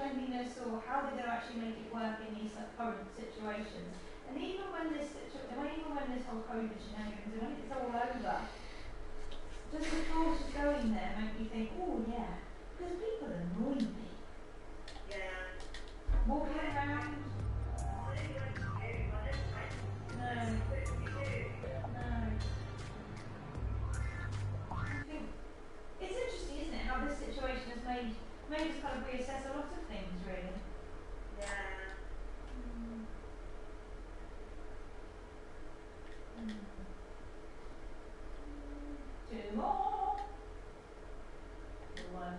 cleanliness, or how they're going to actually make it work in these current situations. And even when this whole COVID shenanigans, when it's all over, just the thought of going there make me think, oh yeah, because people annoy me. Yeah. Walking around. No. I think it's interesting, isn't it, how this situation has made us kind of reassess a lot of things, really. Yeah. Two more. 11.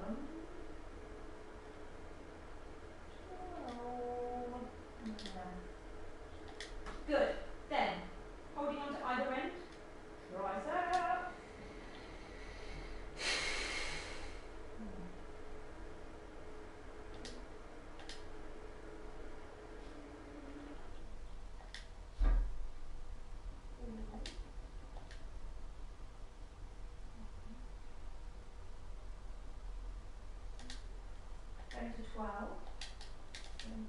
12. Good. Then, holding on to either end. Rise up. Going to 12. 7.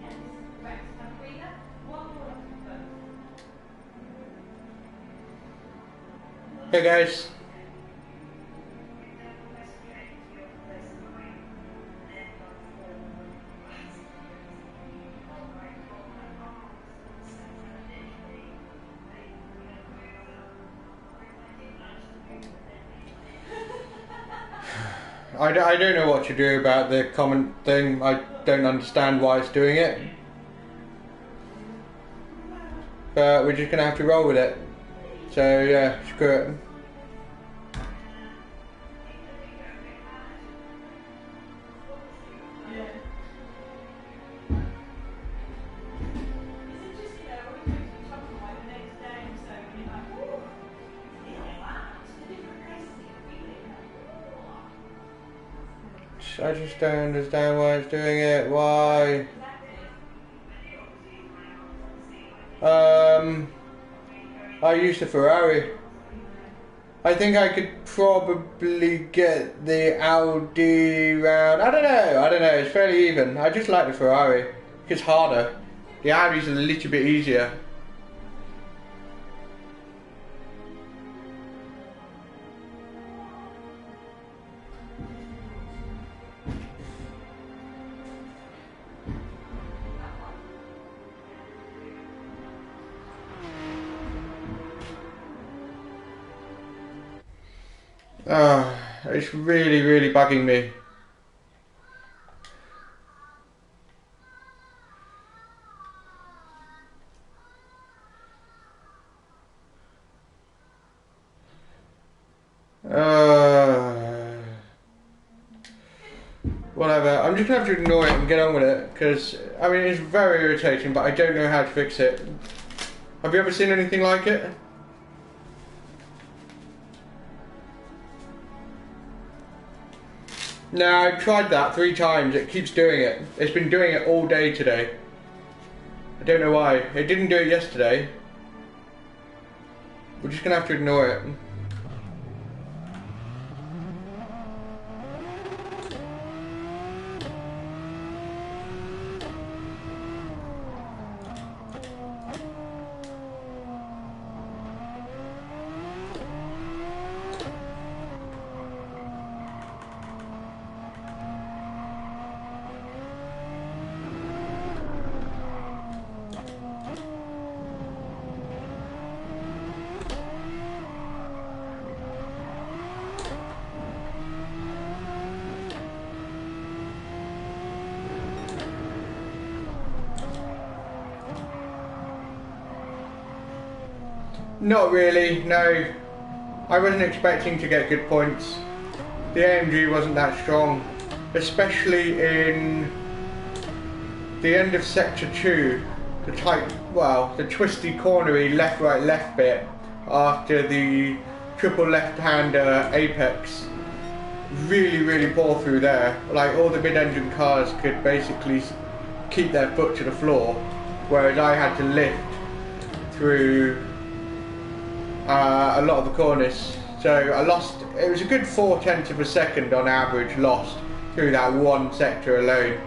8. Yes, correct. Now breather. One more left of both. Hey guys. I don't know what to do about the comment thing. I don't understand why it's doing it. But we're just going to have to roll with it. So yeah, screw it. I just don't understand why it's doing it. Why? I used a Ferrari. I think I could probably get the Audi round. I don't know. It's fairly even. I just like the Ferrari. It's harder. The Audi's a little bit easier. Oh, it's really, really bugging me. Whatever, I'm just going to have to ignore it and get on with it, because, I mean, it's very irritating, but I don't know how to fix it. Have you ever seen anything like it? No, I've tried that 3 times. It keeps doing it. It's been doing it all day today. I don't know why. It didn't do it yesterday. We're just going to have to ignore it. Not really, no. I wasn't expecting to get good points. The AMG wasn't that strong, especially in the end of sector 2, the twisty cornery left right left bit after the triple left-hander apex. really poor through there. Like all the mid-engine cars could basically keep their foot to the floor, whereas I had to lift through a lot of the corners. So I lost, it was a good 0.4 of a second on average lost through that one sector alone.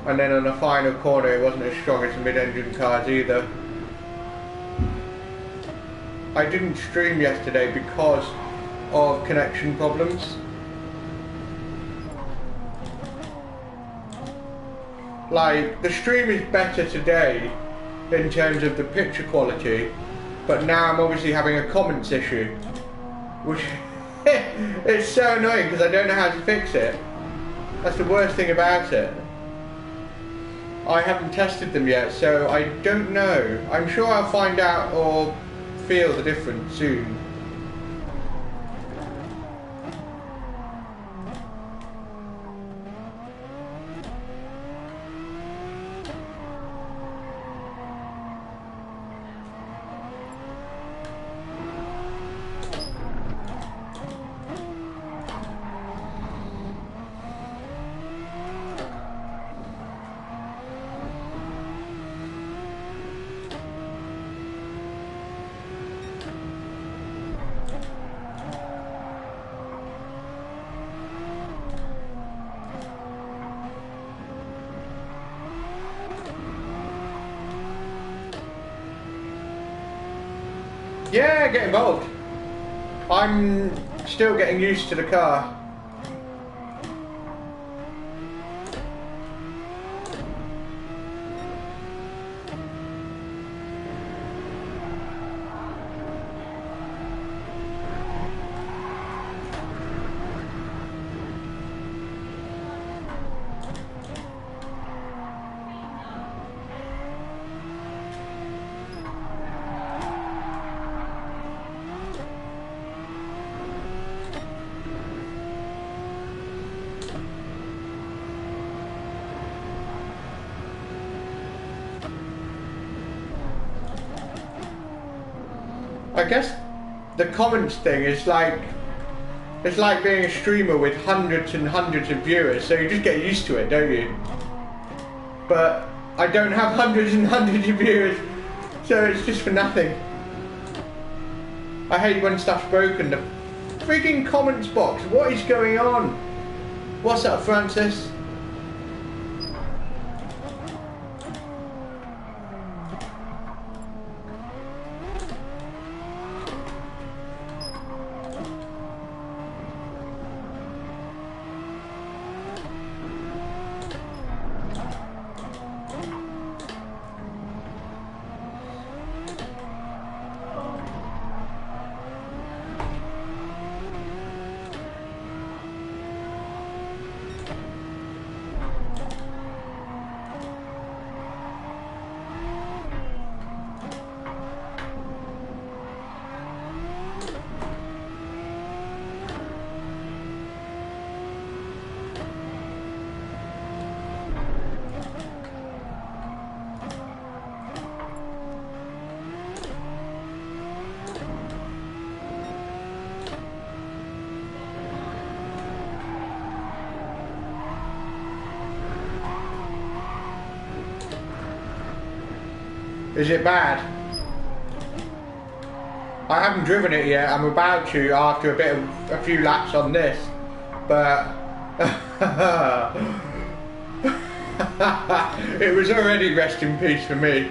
And then on the final corner it wasn't as strong as the mid-engine cars either. I didn't stream yesterday because of connection problems. Like, the stream is better today in terms of the picture quality, but now I'm obviously having a comments issue, which it's so annoying because I don't know how to fix it. That's the worst thing about it. I haven't tested them yet, so I don't know. I'm sure I'll find out or feel the difference soon. Yeah, get involved. I'm still getting used to the car. I guess the comments thing is like, it's like being a streamer with hundreds and hundreds of viewers, so you just get used to it, don't you? But I don't have hundreds and hundreds of viewers, so it's just for nothing. I hate when stuff's broken. The freaking comments box, what is going on? What's up, Francis? Is it bad? I haven't driven it yet. I'm about to after a few laps on this, but it was already rest in peace for me.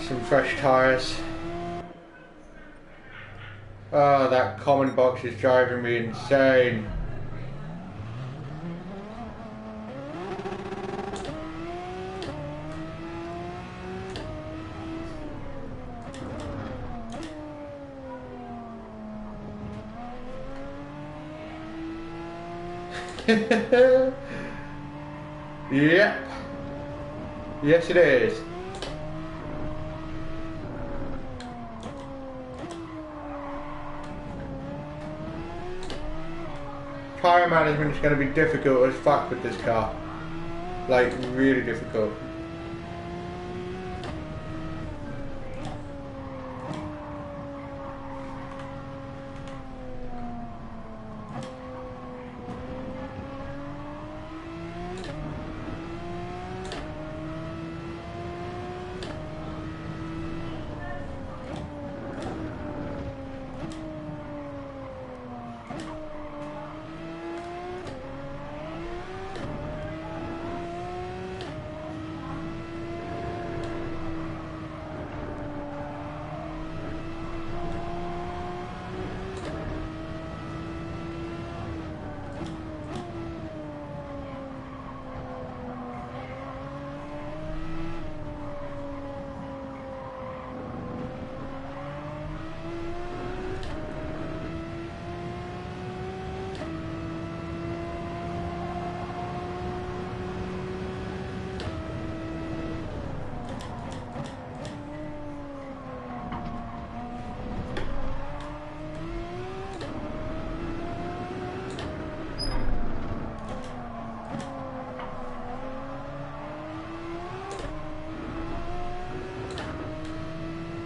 Some fresh tyres. Oh, that comment box is driving me insane. Yep. Yes, it is. tyre management is going to be difficult as fuck with this car. Like, really difficult.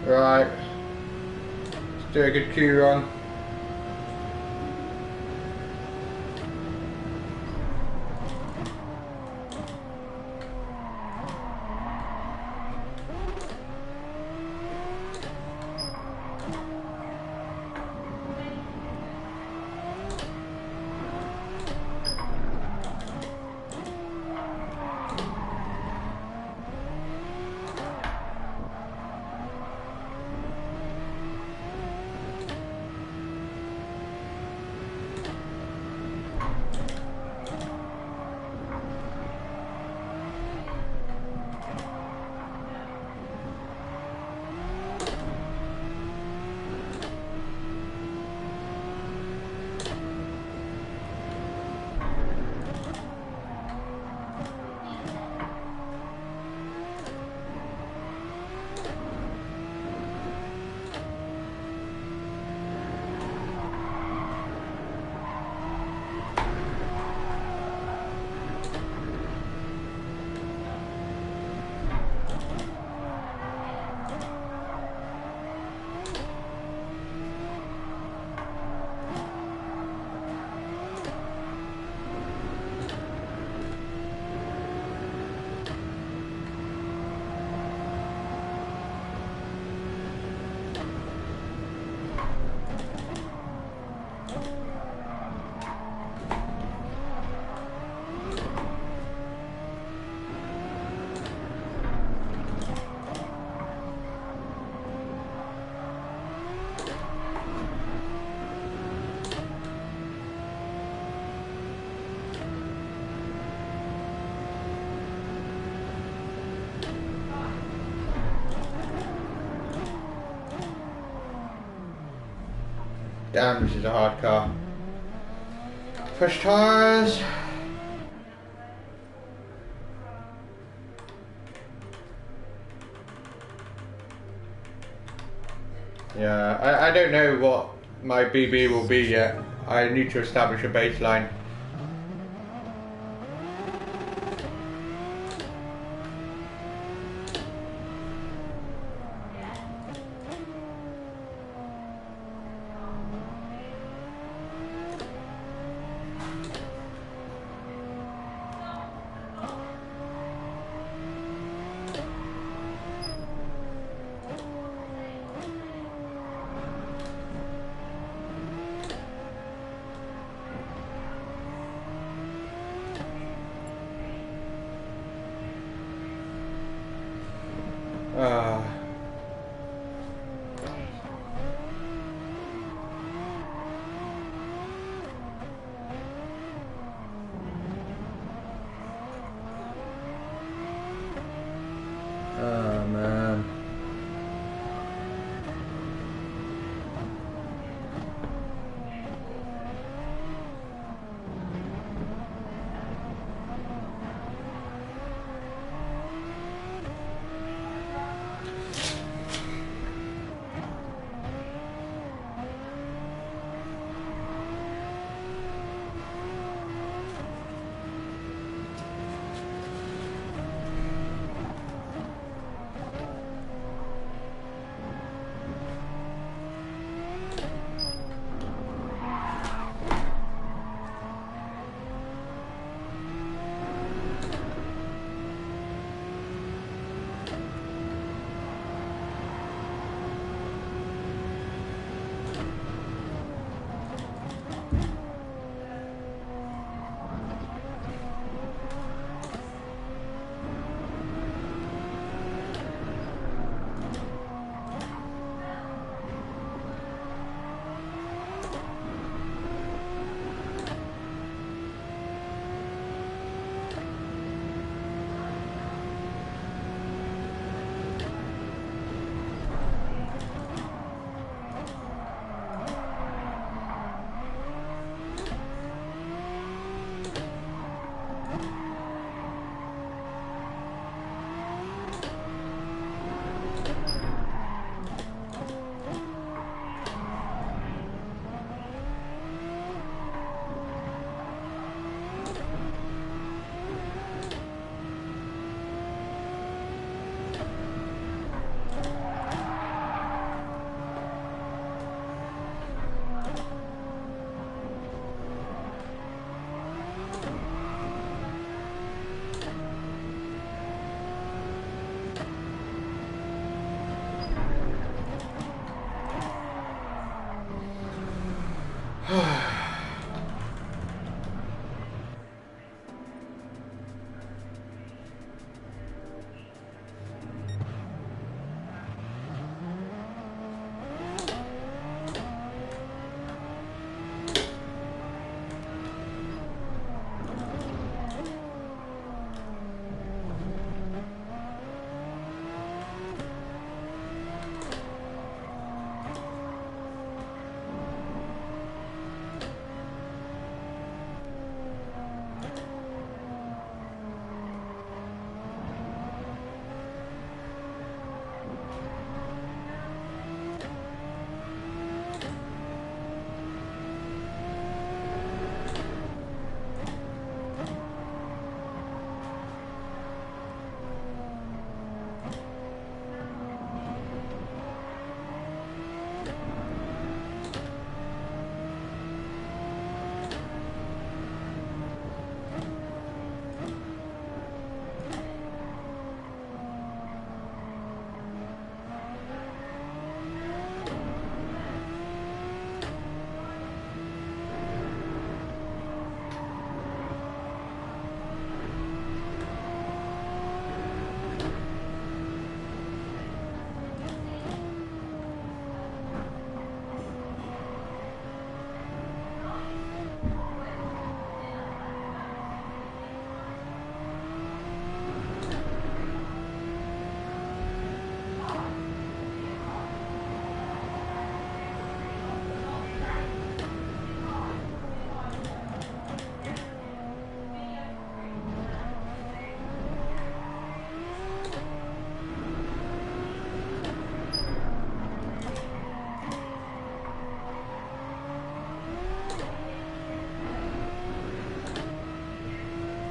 Right, let's do a good Q run. Damn, this is a hard car. Fresh tyres. Yeah, I don't know what my BB will be yet. I need to establish a baseline.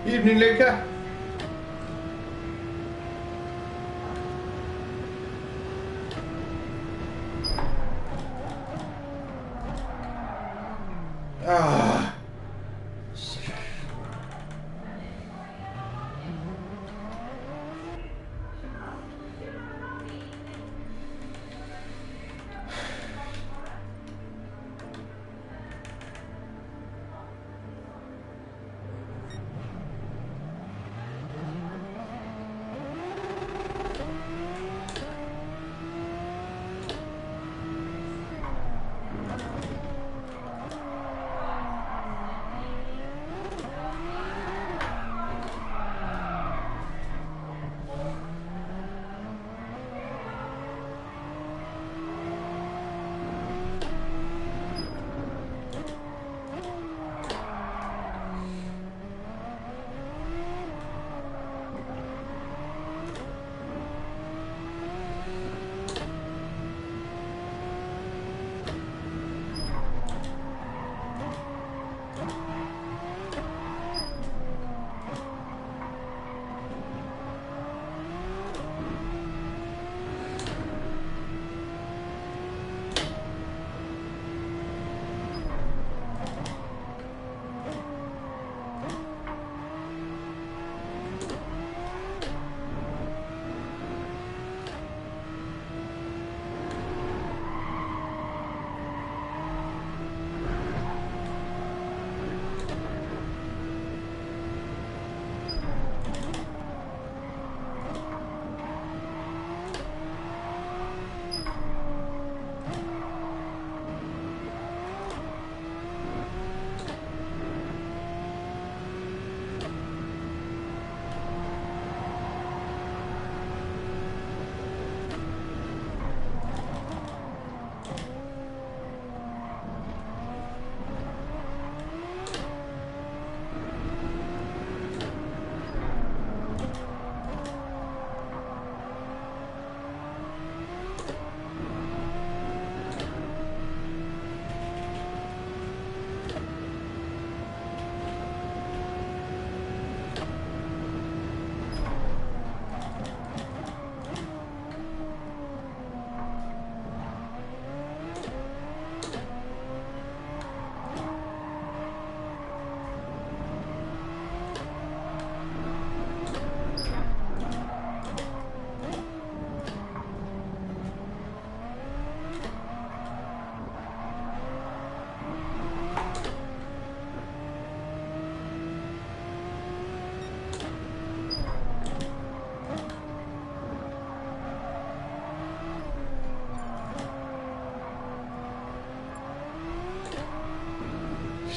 Evening, Luca. Ah.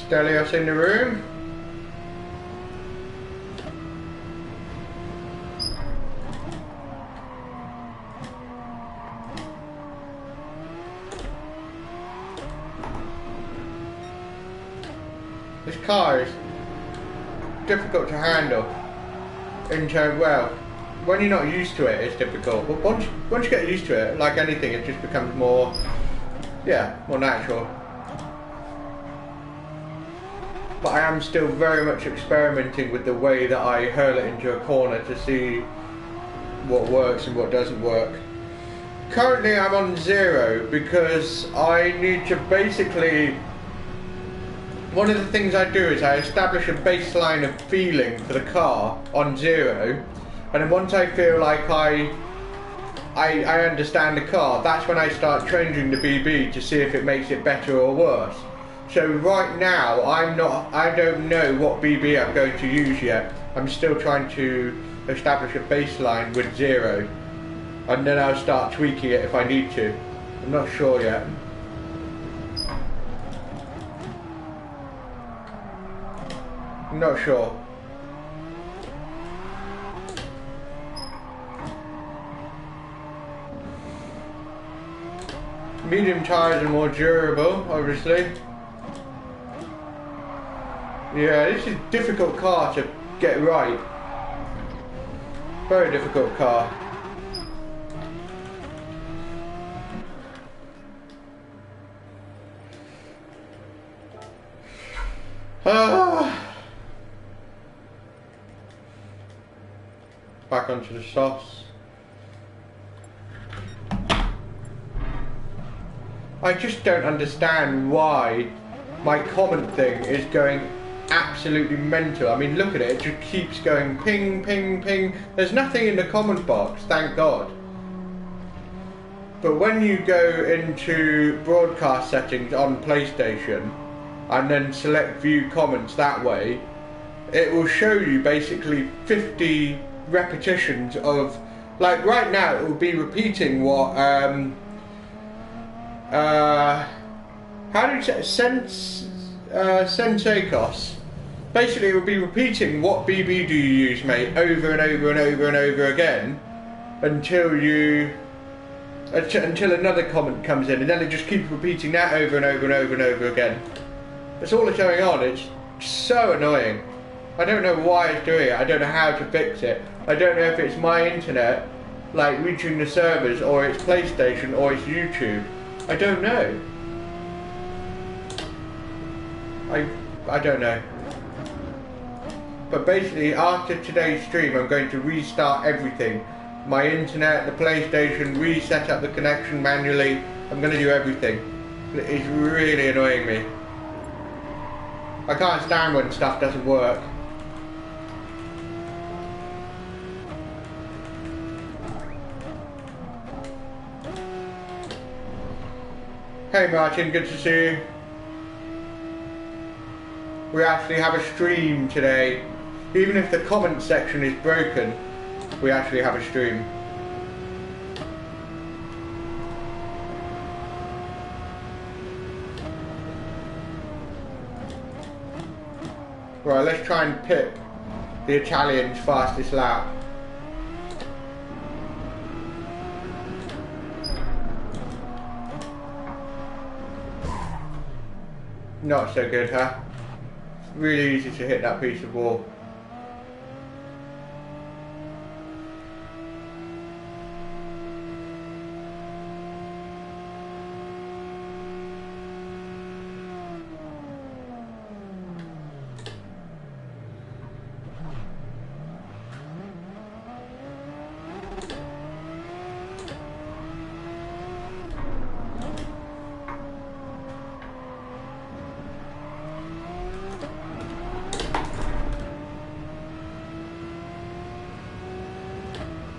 Stelios in the room. This car is difficult to handle. Well, when you're not used to it, it's difficult. But once you get used to it, like anything, it just becomes more, more natural. But I am still very much experimenting with the way that I hurl it into a corner to see what works and what doesn't work. Currently I'm on 0 because I need to basically, one of the things I do is I establish a baseline of feeling for the car on 0, and then once I feel like I understand the car, that's when I start changing the BB to see if it makes it better or worse. So right now, I don't know what BB I'm going to use yet. I'm still trying to establish a baseline with 0. And then I'll start tweaking it if I need to. I'm not sure yet. I'm not sure. Medium tyres are more durable, obviously. Yeah, this is a difficult car to get right. Very difficult car. back onto the sauce. I just don't understand why my comment thing is going absolutely mental. I mean, look at it, it just keeps going ping, ping, ping. There's nothing in the comment box, thank God. But when you go into broadcast settings on PlayStation and then select view comments that way, it will show you basically 50 repetitions of, like right now it will be repeating what how do you say, Sensakos. Basically it will be repeating what BB do you use, mate, over and over and over and over again until another comment comes in, and then it just keeps repeating that over and over and over and over again. That's all that's going on. It's so annoying. I don't know why it's doing it. I don't know how to fix it. I don't know if it's my internet, like reaching the servers, or it's PlayStation, or it's YouTube. I don't know. I don't know. But basically, after today's stream, I'm going to restart everything. My internet, the PlayStation, reset up the connection manually. I'm going to do everything. It's really annoying me. I can't stand when stuff doesn't work. Hey Martin, good to see you. We actually have a stream today. Even if the comment section is broken, we actually have a stream. Right, let's try and pip the Italian's fastest lap. Not so good, huh? Really easy to hit that piece of wall.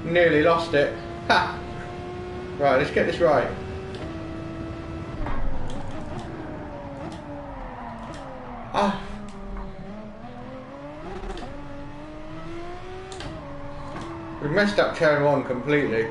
Nearly lost it. Ha! Right, let's get this right. Ah. We've messed up turn one completely.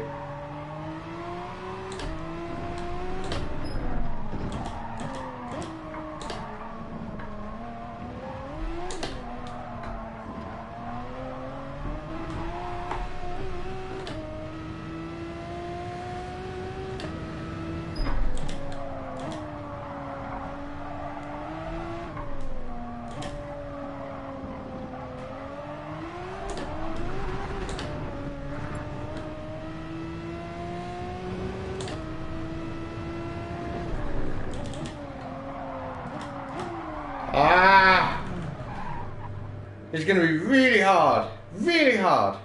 Ah! It's going to be really hard. Really hard.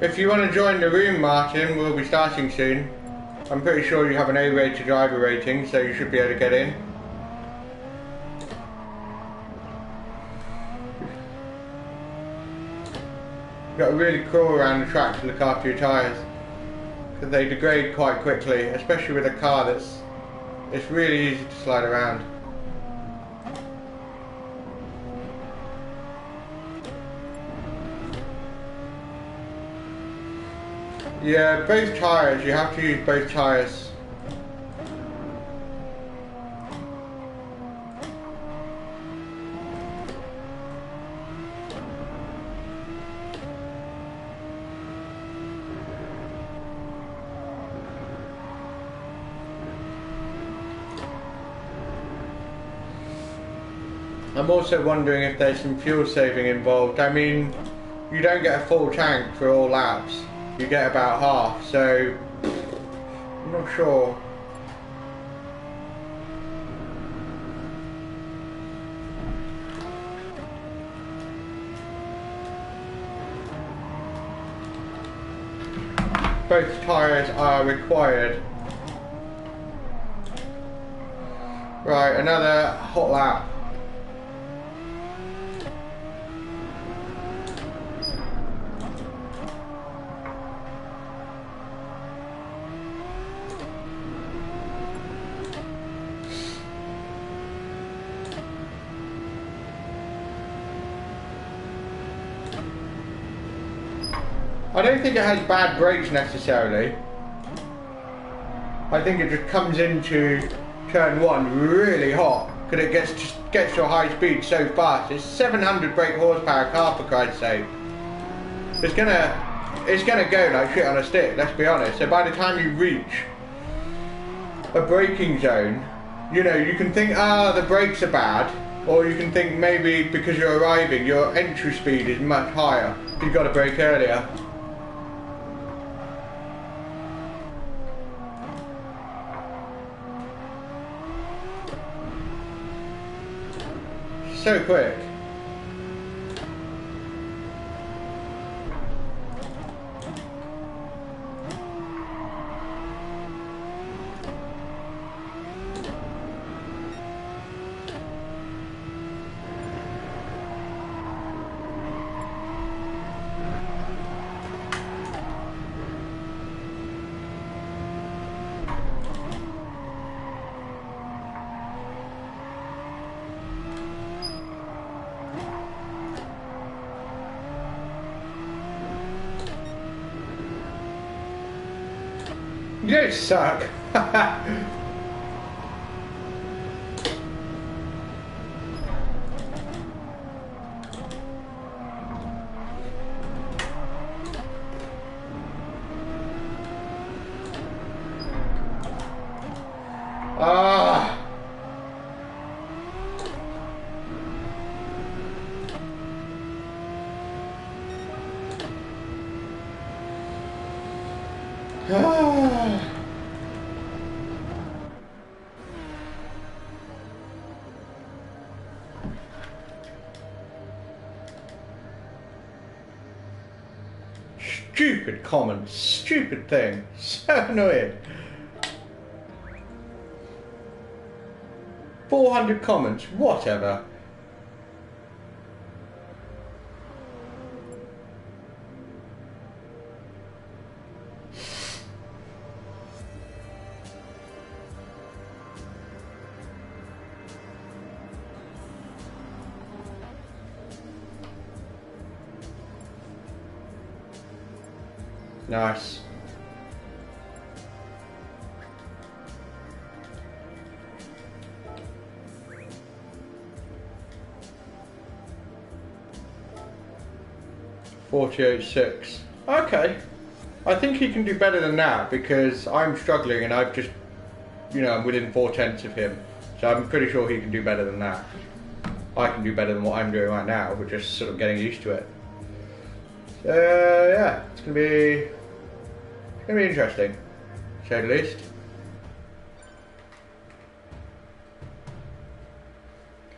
If you want to join the room, Martin, we'll be starting soon. I'm pretty sure you have an A-rated driver rating, so you should be able to get in. You've got to really crawl around the track to look after your tyres, because they degrade quite quickly, especially with a car it's really easy to slide around. Yeah, both tyres, you have to use both tyres. I'm also wondering if there's some fuel saving involved. I mean, you don't get a full tank for all laps. You get about half, so I'm not sure. Both tyres are required. Right, another hot lap. I don't think it has bad brakes necessarily. I think it just comes into turn one really hot because it gets to a high speed so fast. It's 700 brake horsepower car, for Christ's sake. It's gonna go like shit on a stick, let's be honest. So by the time you reach a braking zone, you know, you can think, the brakes are bad, or you can think maybe because you're arriving, your entry speed is much higher. You've got to brake earlier. So quick. You suck. Stupid comments, stupid thing, so annoying. 400 comments, whatever. Nice. .48.6. Okay. I think he can do better than that because I'm struggling and I've just, you know, I'm within 4/10 of him. So I'm pretty sure he can do better than that. I can do better than what I'm doing right now. We're just sort of getting used to it. So yeah, it's gonna be interesting, to say the least.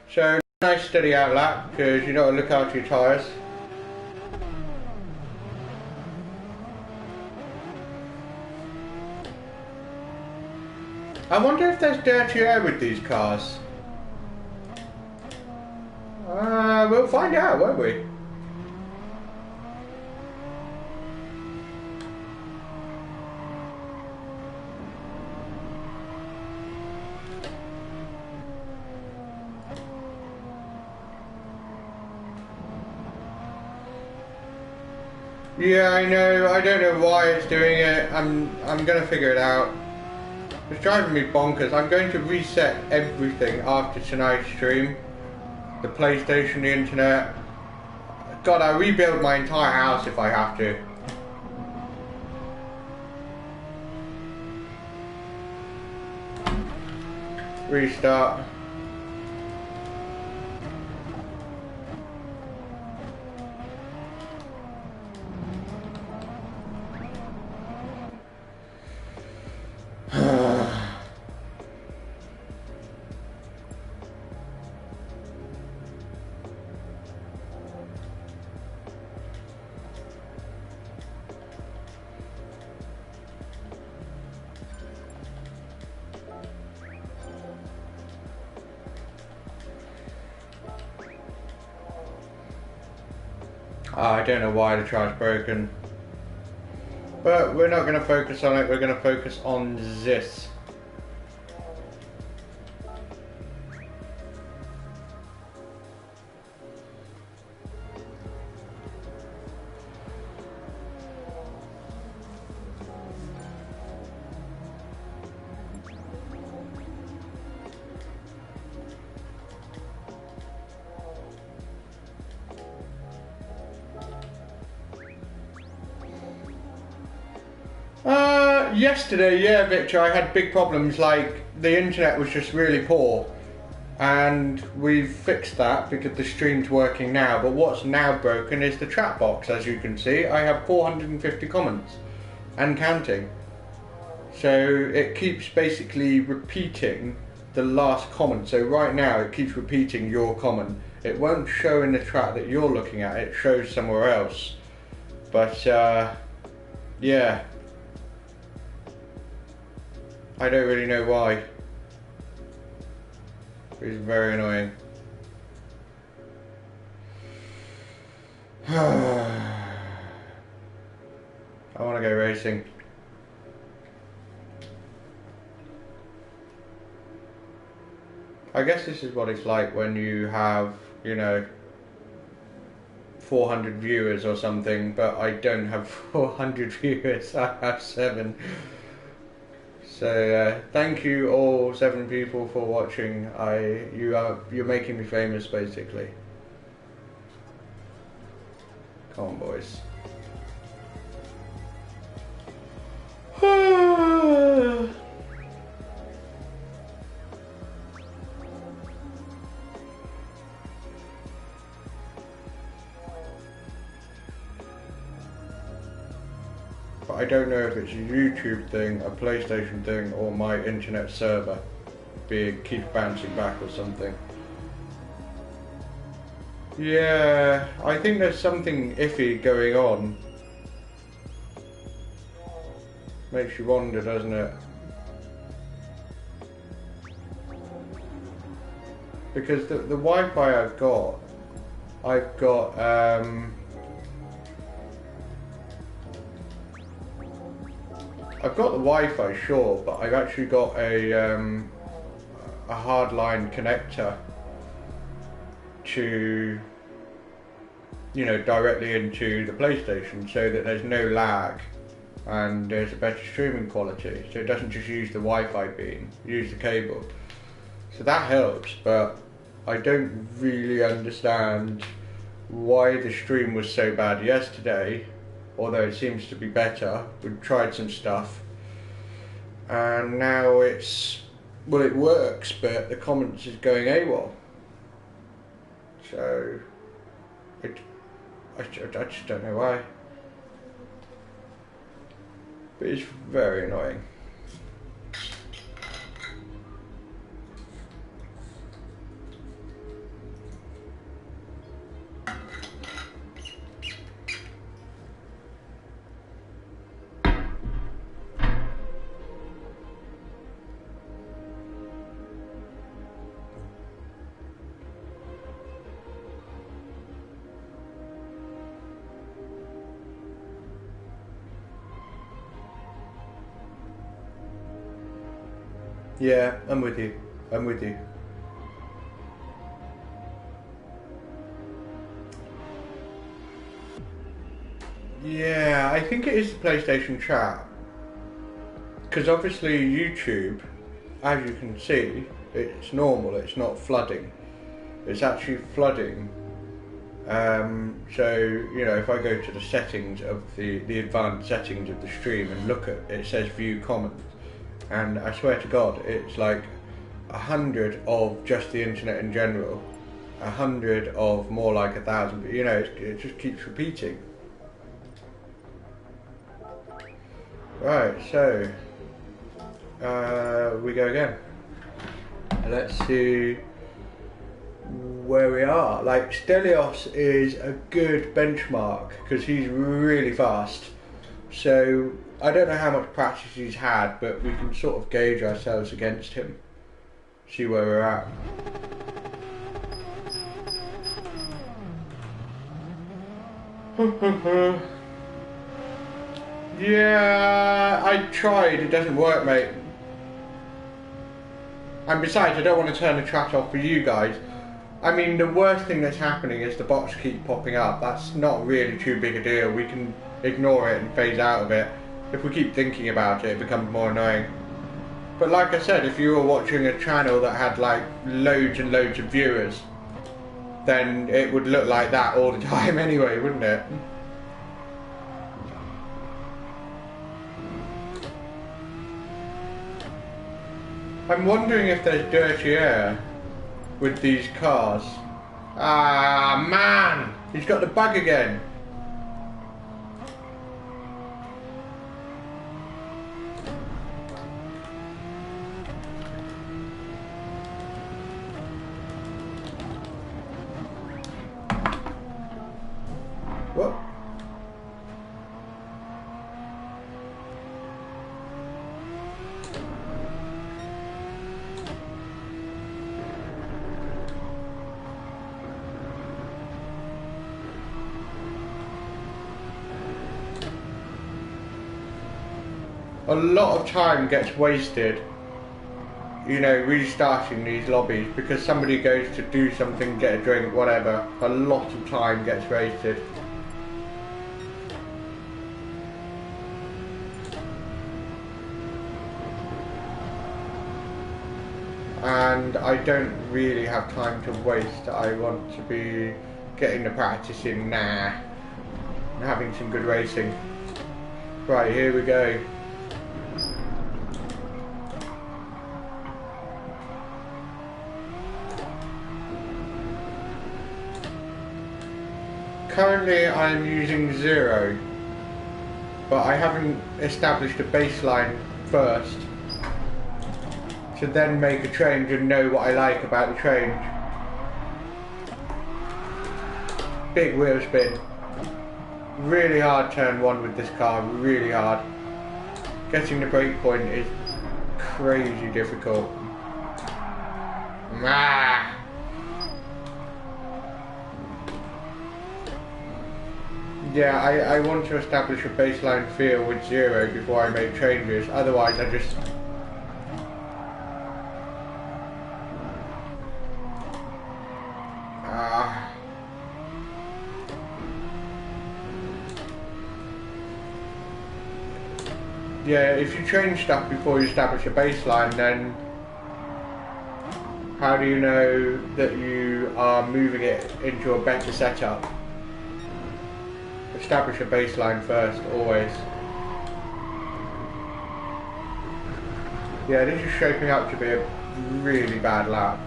So nice steady out lap because you got to look after your tyres. I wonder if there's dirty air with these cars. We'll find out, won't we? Yeah, I know. I don't know why it's doing it. I'm gonna figure it out. It's driving me bonkers. I'm going to reset everything after tonight's stream. The PlayStation, the internet. God, I'll rebuild my entire house if I have to. Restart. I don't know why the chart's broken. But we're not going to focus on it, we're going to focus on this. Yesterday, yeah, Victor, I had big problems, like the internet was just really poor, and we've fixed that because the stream's working now. But what's now broken is the chat box. As you can see, I have 450 comments and counting, so it keeps basically repeating the last comment. So right now it keeps repeating your comment. It won't show in the chat that you're looking at, it shows somewhere else. But yeah, I don't really know why. It's very annoying. I want to go racing. I guess this is what it's like when you have, you know, 400 viewers or something, but I don't have 400 viewers, I have 7. So thank you all 7 people for watching. You're making me famous basically. Come on, boys. But I don't know if it's a YouTube thing, a PlayStation thing, or my internet server keeps bouncing back or something. Yeah, I think there's something iffy going on. Makes you wonder, doesn't it? Because the Wi-Fi I've got the Wi-Fi, sure, but I've actually got a hardline connector to, you know, directly into the PlayStation, so that there's no lag and there's a better streaming quality. So it doesn't just use the Wi-Fi beam, use the cable. So that helps, but I don't really understand why the stream was so bad yesterday. Although it seems to be better. We've tried some stuff and now it's, well, it works, but the comments is going AWOL. So I just don't know why, but it's very annoying. Yeah, I'm with you. I'm with you. Yeah, I think it is the PlayStation chat. Because obviously YouTube, as you can see, it's normal, it's not flooding. It's actually flooding. So, you know, if I go to the settings of the advanced settings of the stream and look at it, says view comments. And I swear to God, it's like 100 of just the internet in general, 100 of more like 1,000, but you know, it just keeps repeating. Right, so, we go again. Let's see where we are. Like, Stelios is a good benchmark, because he's really fast. So, I don't know how much practice he's had, but we can sort of gauge ourselves against him. See where we're at. Yeah, I tried, it doesn't work, mate. And besides, I don't want to turn the chat off for you guys. I mean, the worst thing that's happening is the bots keep popping up. That's not really too big a deal. We can ignore it and phase out of it. If we keep thinking about it, it becomes more annoying. But like I said, if you were watching a channel that had like loads and loads of viewers, then it would look like that all the time anyway, wouldn't it? I'm wondering if there's dirty air with these cars. Ah, man! He's got the bug again. What? A lot of time gets wasted, you know, restarting these lobbies because somebody goes to do something, get a drink, whatever. A lot of time gets wasted. And I don't really have time to waste. I want to be getting the practice in now and having some good racing. Right, here we go. Currently I'm using 0, but I haven't established a baseline first to then make a change and know what I like about the change. Big wheel spin. Really hard turn 1 with this car, really hard. Getting the brake point is crazy difficult. Ah. Yeah, I want to establish a baseline feel with 0 before I make changes, otherwise I just... Yeah, if you change stuff before you establish a baseline, then how do you know that you are moving it into a better setup? Establish a baseline first, always. Yeah, this is shaping up to be a really bad lap.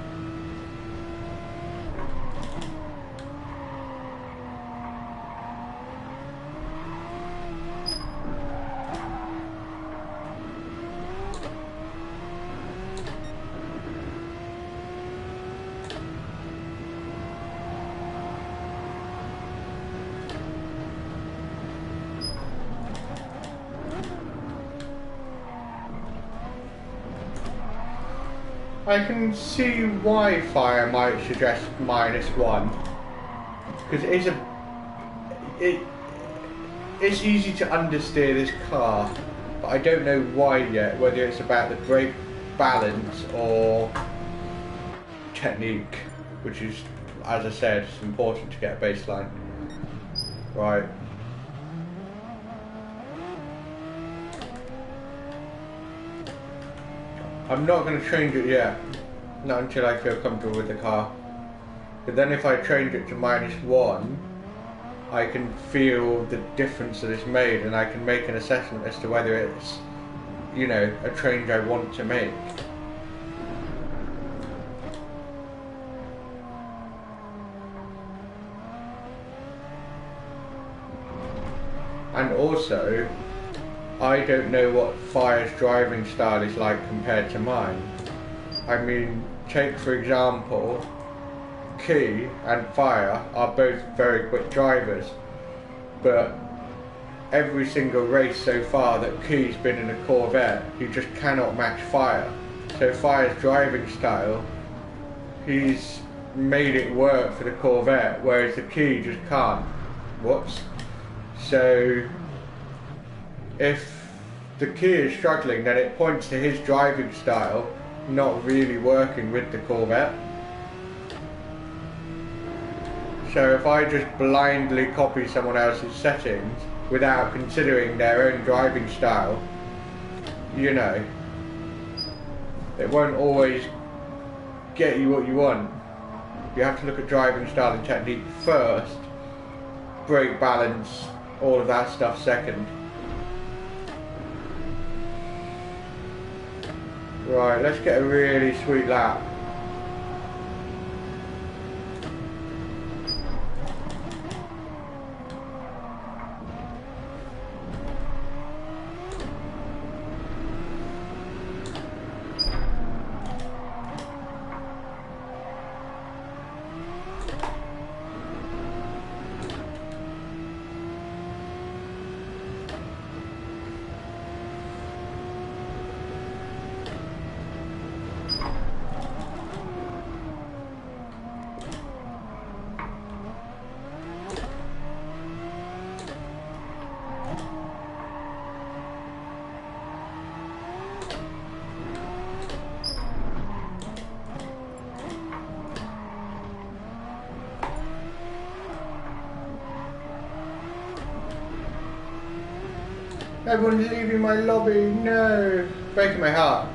I can see why Fire might suggest -1, because it's easy to understeer this car, but I don't know why yet, whether it's about the brake balance or technique, which is, as I said, it's important to get a baseline. Right. I'm not going to change it yet, not until I feel comfortable with the car. But then if I change it to -1, I can feel the difference that it's made, and I can make an assessment as to whether it's, you know, a change I want to make. And also, I don't know what Fire's driving style is like compared to mine. I mean, take for example, Key and Fire are both very quick drivers, but every single race so far that Key's been in a Corvette, he just cannot match Fire. So Fire's driving style, he's made it work for the Corvette, whereas the Key just can't. Whoops. So if the key is struggling, then it points to his driving style not really working with the Corvette. So if I just blindly copy someone else's settings without considering their own driving style, you know, it won't always get you what you want. You have to look at driving style and technique first, brake balance, all of that stuff second. Right, let's get a really sweet lap. Everyone's leaving my lobby, no! Breaking my heart.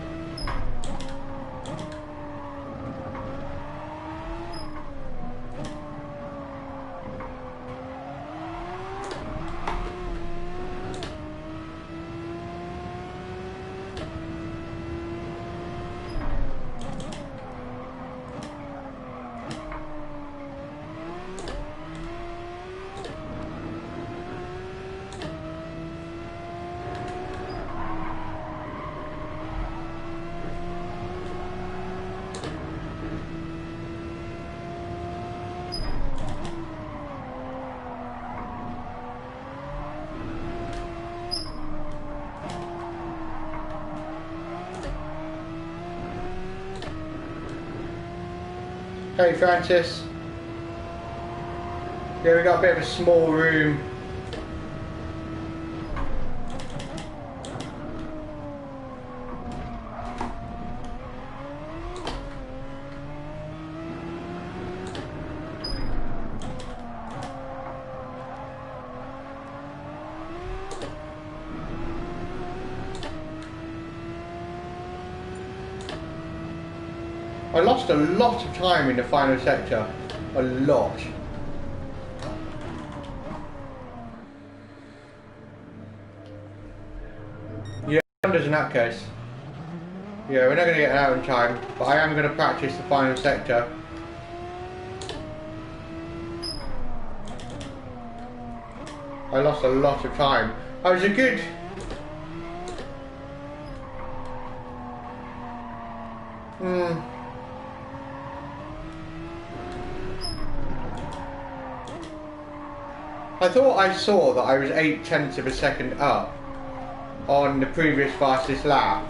Hey Francis. Yeah, we got a bit of a small room. I lost a lot of time in the final sector. A lot. Yeah, Honda's in that case. Yeah, we're not going to get out in time, but I am going to practice the final sector. I lost a lot of time. I was a good... I thought I saw that I was 0.8 of a second up on the previous fastest lap.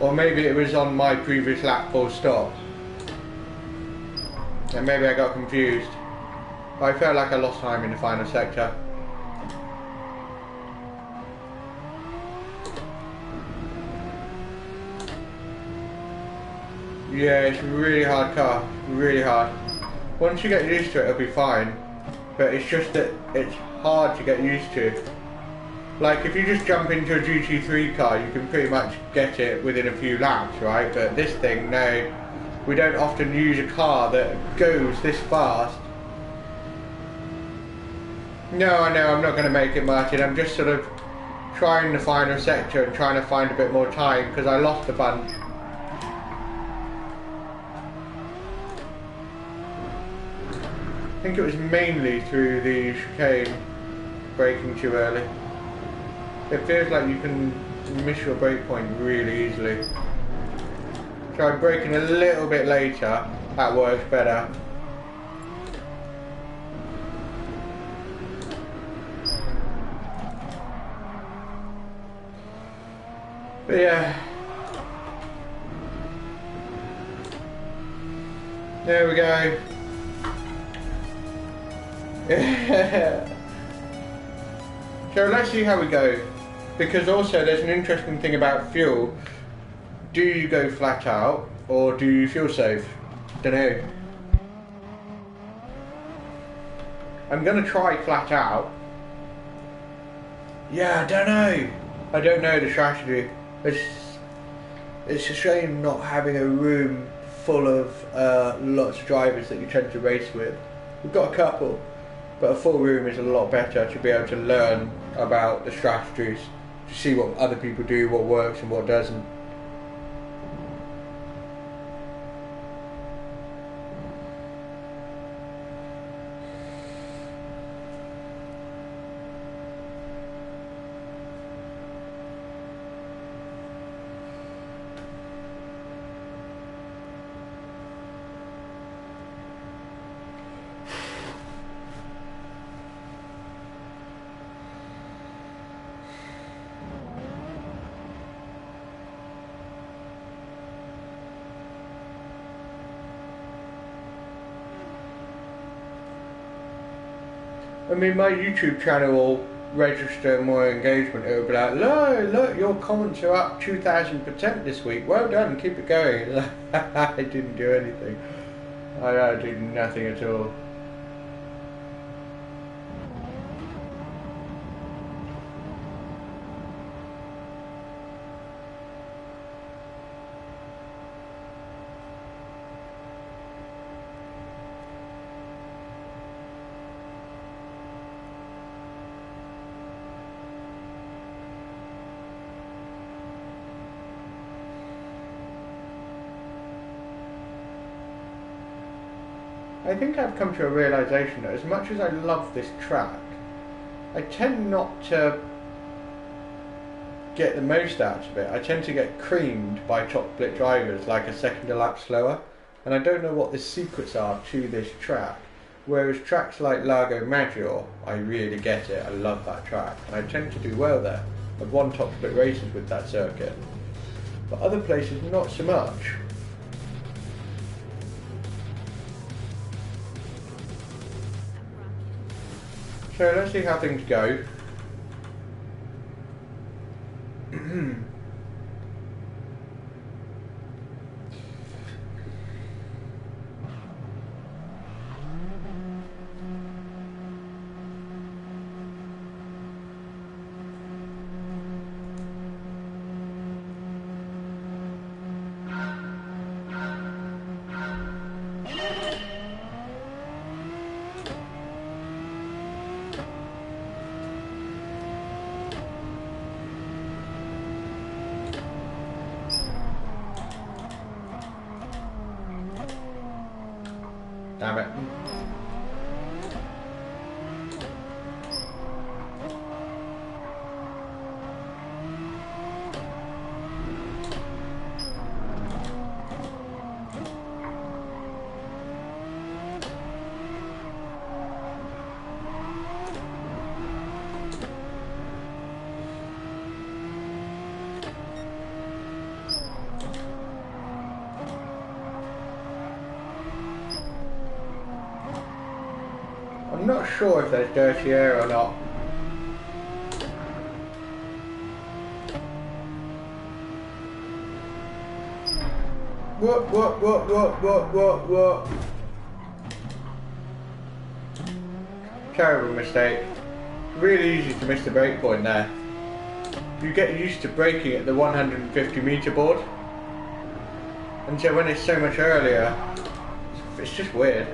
Or maybe it was on my previous lap full stop. And maybe I got confused. But I felt like I lost time in the final sector. Yeah, it's a really hard car. Really hard. Once you get used to it, it'll be fine. But it's just that it's hard to get used to. Like if you just jump into a GT3 car, you can pretty much get it within a few laps, right? But this thing, no. We don't often use a car that goes this fast. No, I know I'm not going to make it, Martin. I'm just sort of trying the final sector and trying to find a bit more time because I lost a bunch. I think it was mainly through the chicane, braking too early. It feels like you can miss your brake point really easily. Try braking a little bit later, that works better. But yeah. There we go. So let's see how we go. Because also there's an interesting thing about fuel. Do you go flat out or do you fuel save? Don't know. I'm gonna try flat out. Yeah, I don't know the strategy. It's a shame not having a room full of lots of drivers that you tend to race with. We've got a couple, but a full room is a lot better to be able to learn about the strategies, to see what other people do, what works and what doesn't. I mean, my YouTube channel will register more engagement. It will be like, look, your comments are up 2,000% this week. Well done, keep it going. I didn't do anything. I did nothing at all. I think I've come to a realisation that as much as I love this track, I tend not to get the most out of it. I tend to get creamed by top split drivers like a second a lap slower, and I don't know what the secrets are to this track. Whereas tracks like Lago Maggiore, I really get it. I love that track, and I tend to do well there. I've won top split races with that circuit, but other places not so much. So let's see how things go. Damn it. I'm not sure if there's dirty air or not. What? Terrible mistake. Really easy to miss the brake point there. You get used to braking at the 150 metre board. And so when it's so much earlier, it's just weird.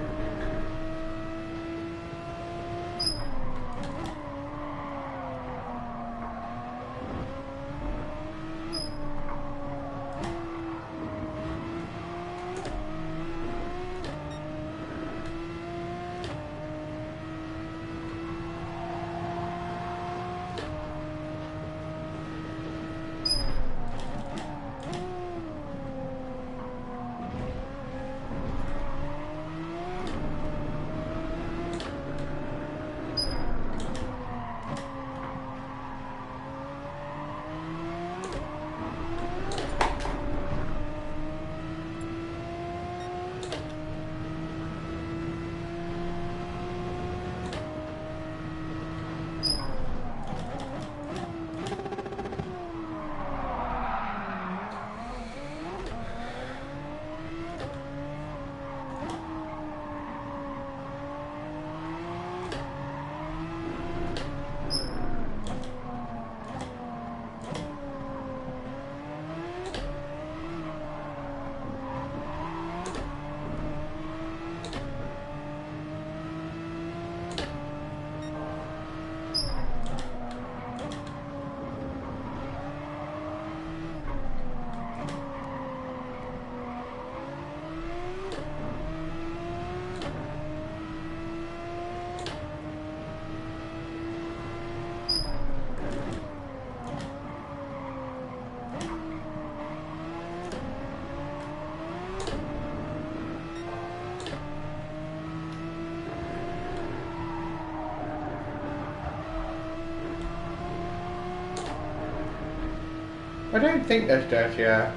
I don't think there's dirt here.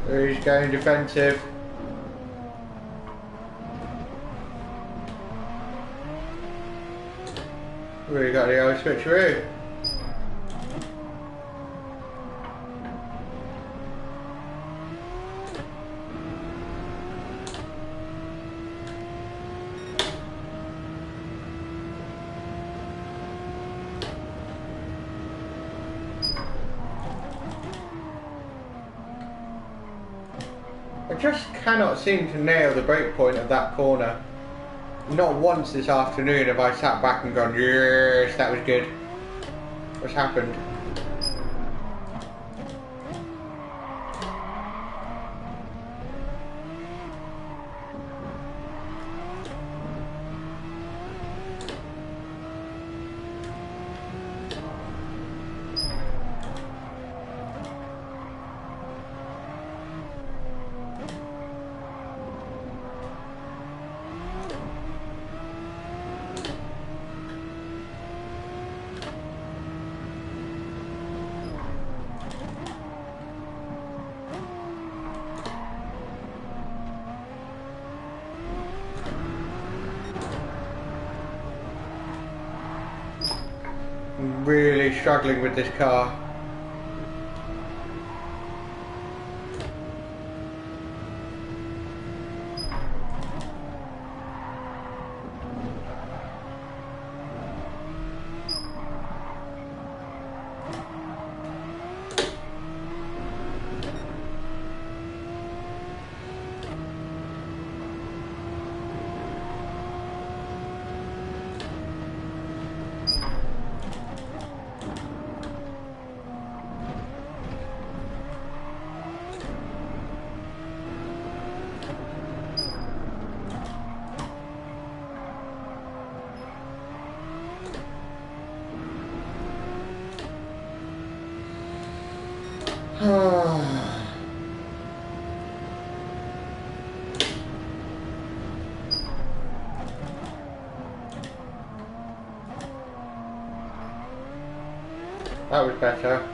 He's going defensive. We got the old switcheroo. I just cannot seem to nail the break point of that corner. Not once this afternoon have I sat back and gone, yes, that was good. What's happened? I'm really struggling with this car. That was better.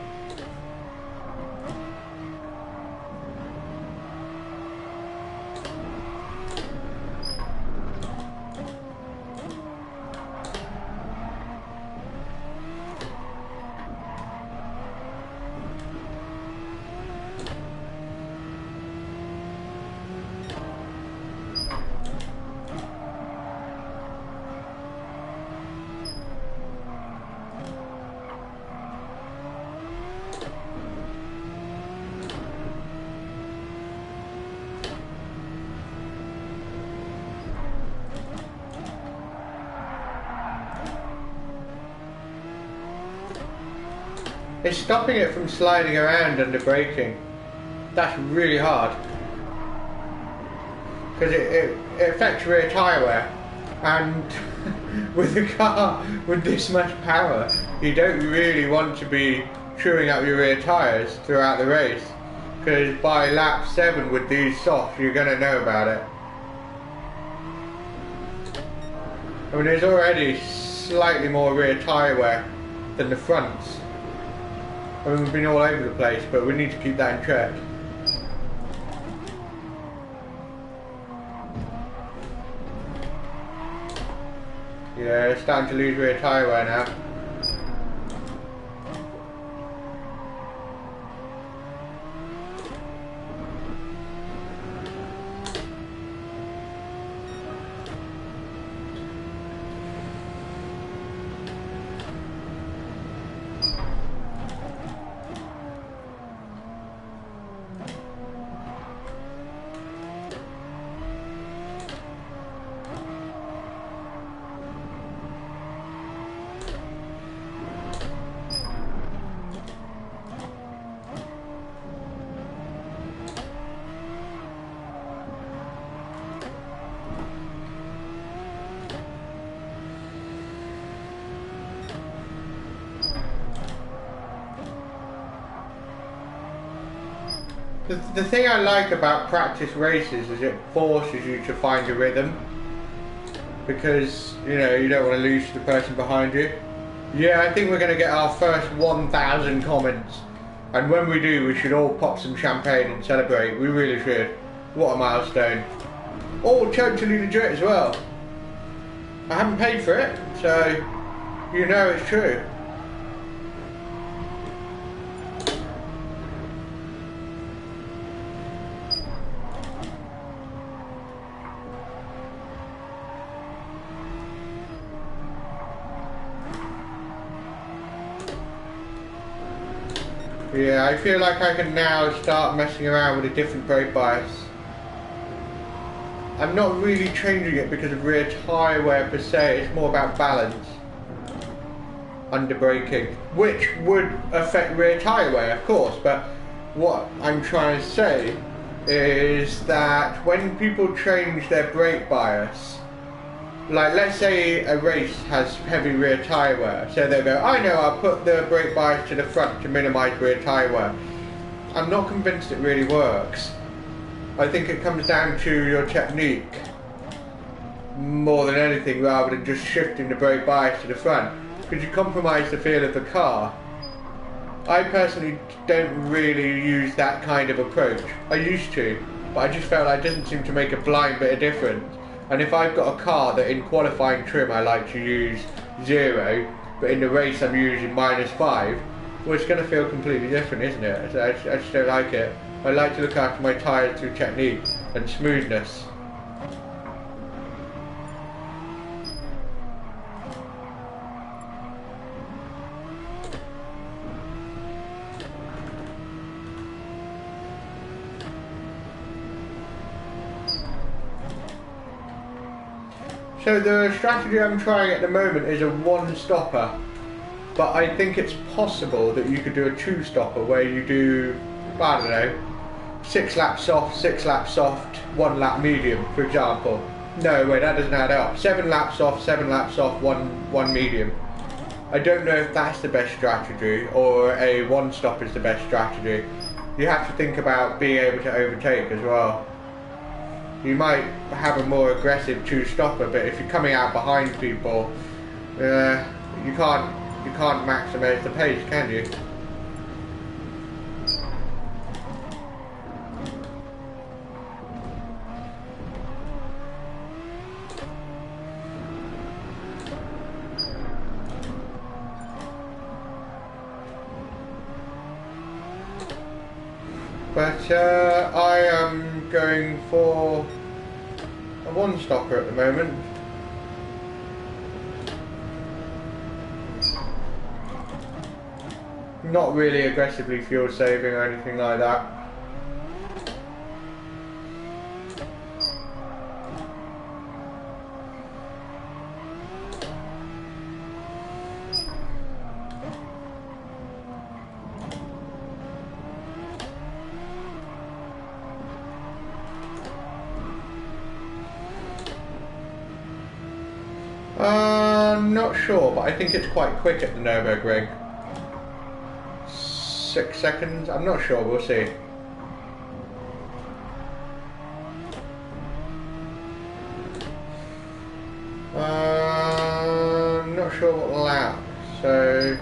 It's stopping it from sliding around under braking. That's really hard. Because it affects rear tyre wear. And with a car with this much power, you don't really want to be chewing up your rear tyres throughout the race. Because by lap 7 with these softs, you're going to know about it. I mean, there's already slightly more rear tyre wear than the fronts. I mean, we've been all over the place, but we need to keep that in check. Yeah, it's starting to lose rear tyre wear now. The thing I like about practice races is it forces you to find a rhythm, because you know you don't want to lose to the person behind you. Yeah, I think we're going to get our first 1,000 comments, and when we do, we should all pop some champagne and celebrate. We really should. What a milestone! All totally legit as well. I haven't paid for it, so you know it's true. Yeah, I feel like I can now start messing around with a different brake bias. I'm not really changing it because of rear tyre wear per se, it's more about balance. Under braking, which would affect rear tyre wear, of course, but what I'm trying to say is that when people change their brake bias, like let's say a race has heavy rear tyre wear, so they go, I know, I'll put the brake bias to the front to minimise rear tyre wear. I'm not convinced it really works. I think it comes down to your technique more than anything, rather than just shifting the brake bias to the front, because you compromise the feel of the car. I personally don't really use that kind of approach. I used to, but I just felt like it doesn't seem to make a blind bit of difference. And if I've got a car that in qualifying trim I like to use 0, but in the race I'm using -5, well, it's going to feel completely different, isn't it? I just don't like it. I like to look after my tyres through technique and smoothness. So the strategy I'm trying at the moment is a 1-stopper, but I think it's possible that you could do a 2-stopper where you do, I don't know, 6 laps soft, 6 laps soft, 1 lap medium, for example. No, wait, that doesn't add up. 7 laps soft, 7 laps soft, 1 medium. I don't know if that's the best strategy, or a 1-stop is the best strategy. You have to think about being able to overtake as well. You might have a more aggressive 2-stopper, but if you're coming out behind people, you can't maximise the pace, can you? But I am going for a 1-stopper at the moment. Not really aggressively fuel saving or anything like that. I'm not sure, but I think it's quite quick at the Nürburgring. 6 seconds? I'm not sure, we'll see. I'm not sure what lap, so...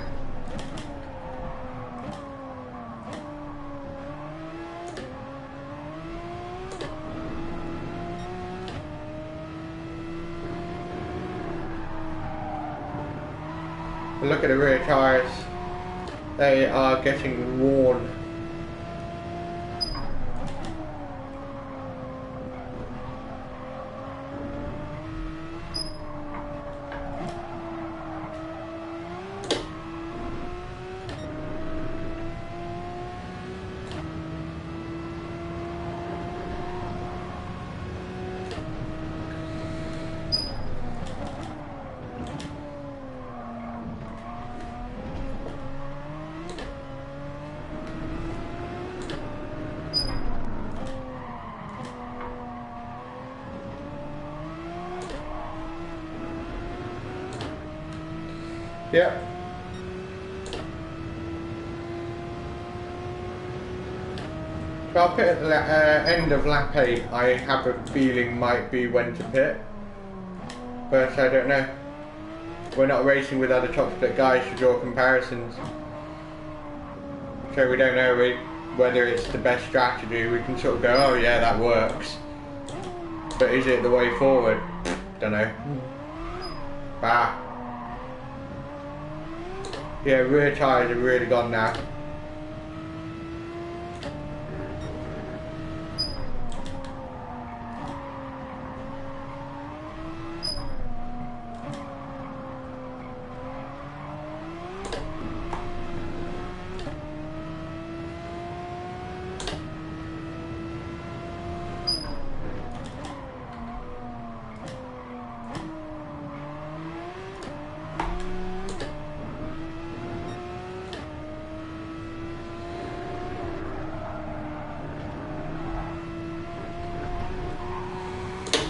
Look at the rear tyres, they are getting worn. Yep. So I'll pit at the end of lap 8. I have a feeling might be when to pit, but I don't know. We're not racing with other top split guys to draw comparisons, so we don't know whether it's the best strategy. We can sort of go, oh yeah, that works, but is it the way forward? Don't know. Bah. Yeah, rear tyres have really gone now.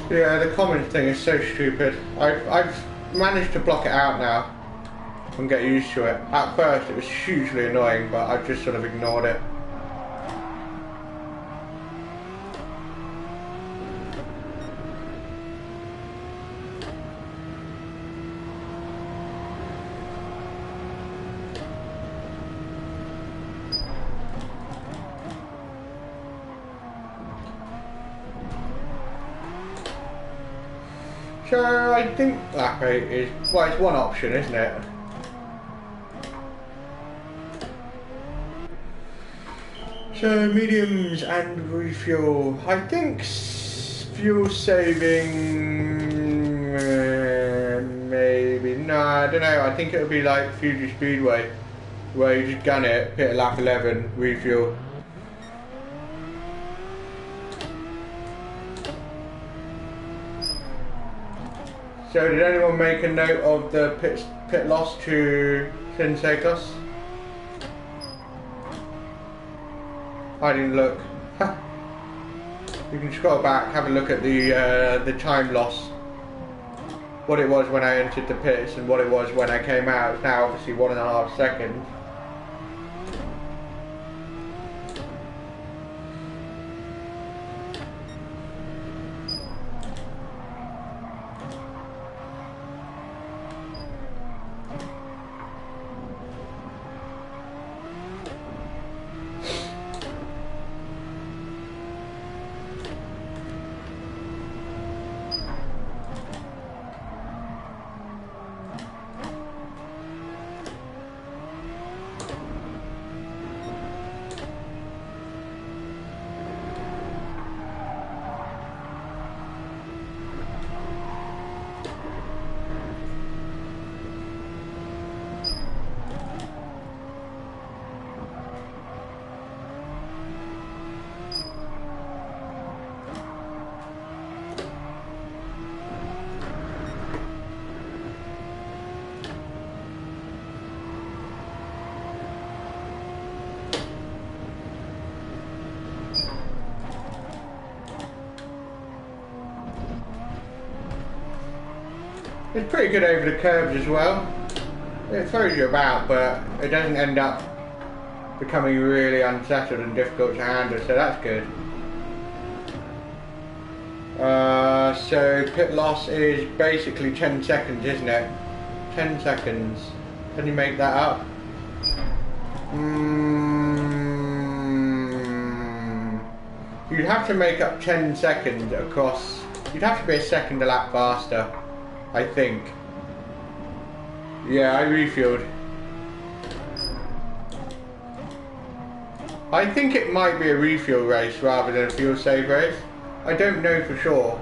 Yeah, the comments thing is so stupid. I've managed to block it out now and get used to it. At first it was hugely annoying, but I've just sort of ignored it. So I think lap 8 is, well, it's one option, isn't it? So mediums and refuel. I think fuel saving, maybe. No, I don't know. I think it would be like Fuji Speedway, where you just gun it, hit a lap 11, refuel. So did anyone make a note of the pit loss to Sinsekos? I didn't look. You can scroll back, have a look at the time loss. What it was when I entered the pits and what it was when I came out. It's now obviously 1.5 seconds. It's pretty good over the curves as well. It throws you about, but it doesn't end up becoming really unsettled and difficult to handle, so that's good. So pit loss is basically 10 seconds, isn't it? 10 seconds. Can you make that up? You'd have to make up 10 seconds across. You'd have to be a second a lap faster, I think. Yeah, I refueled. I think it might be a refuel race rather than a fuel save race. I don't know for sure.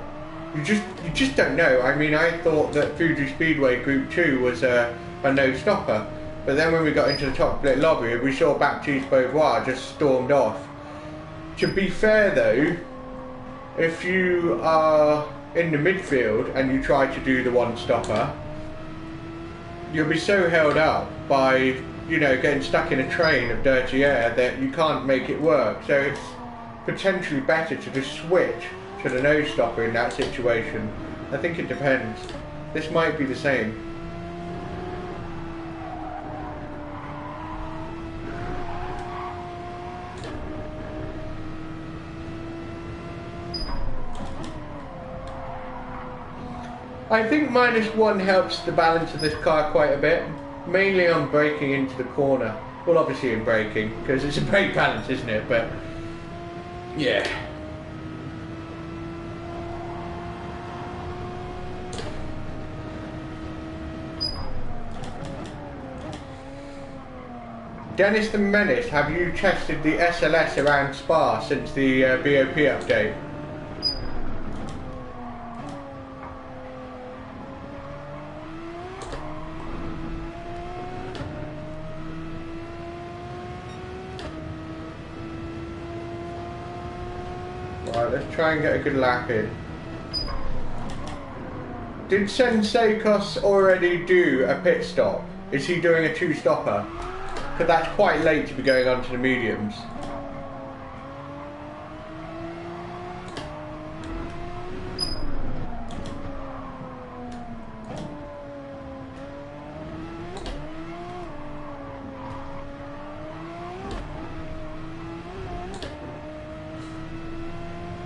You just don't know. I mean, I thought that Fuji Speedway Group 2 was a no-stopper. But then when we got into the top split lobby, we saw Baptiste Beauvoir just stormed off. To be fair though, if you are in the midfield and you try to do the one-stopper, you'll be so held up by, you know, getting stuck in a train of dirty air that you can't make it work. So it's potentially better to just switch to the no-stopper in that situation. I think it depends. This might be the same. I think -1 helps the balance of this car quite a bit, mainly on braking into the corner. Well, obviously in braking, because it's a brake balance, isn't it? But yeah. Dennis the Menace, have you tested the SLS around Spa since the BOP update? Right, let's try and get a good lap in. Did Senseikos already do a pit stop? Is he doing a 2-stopper? Because that's quite late to be going on to the mediums.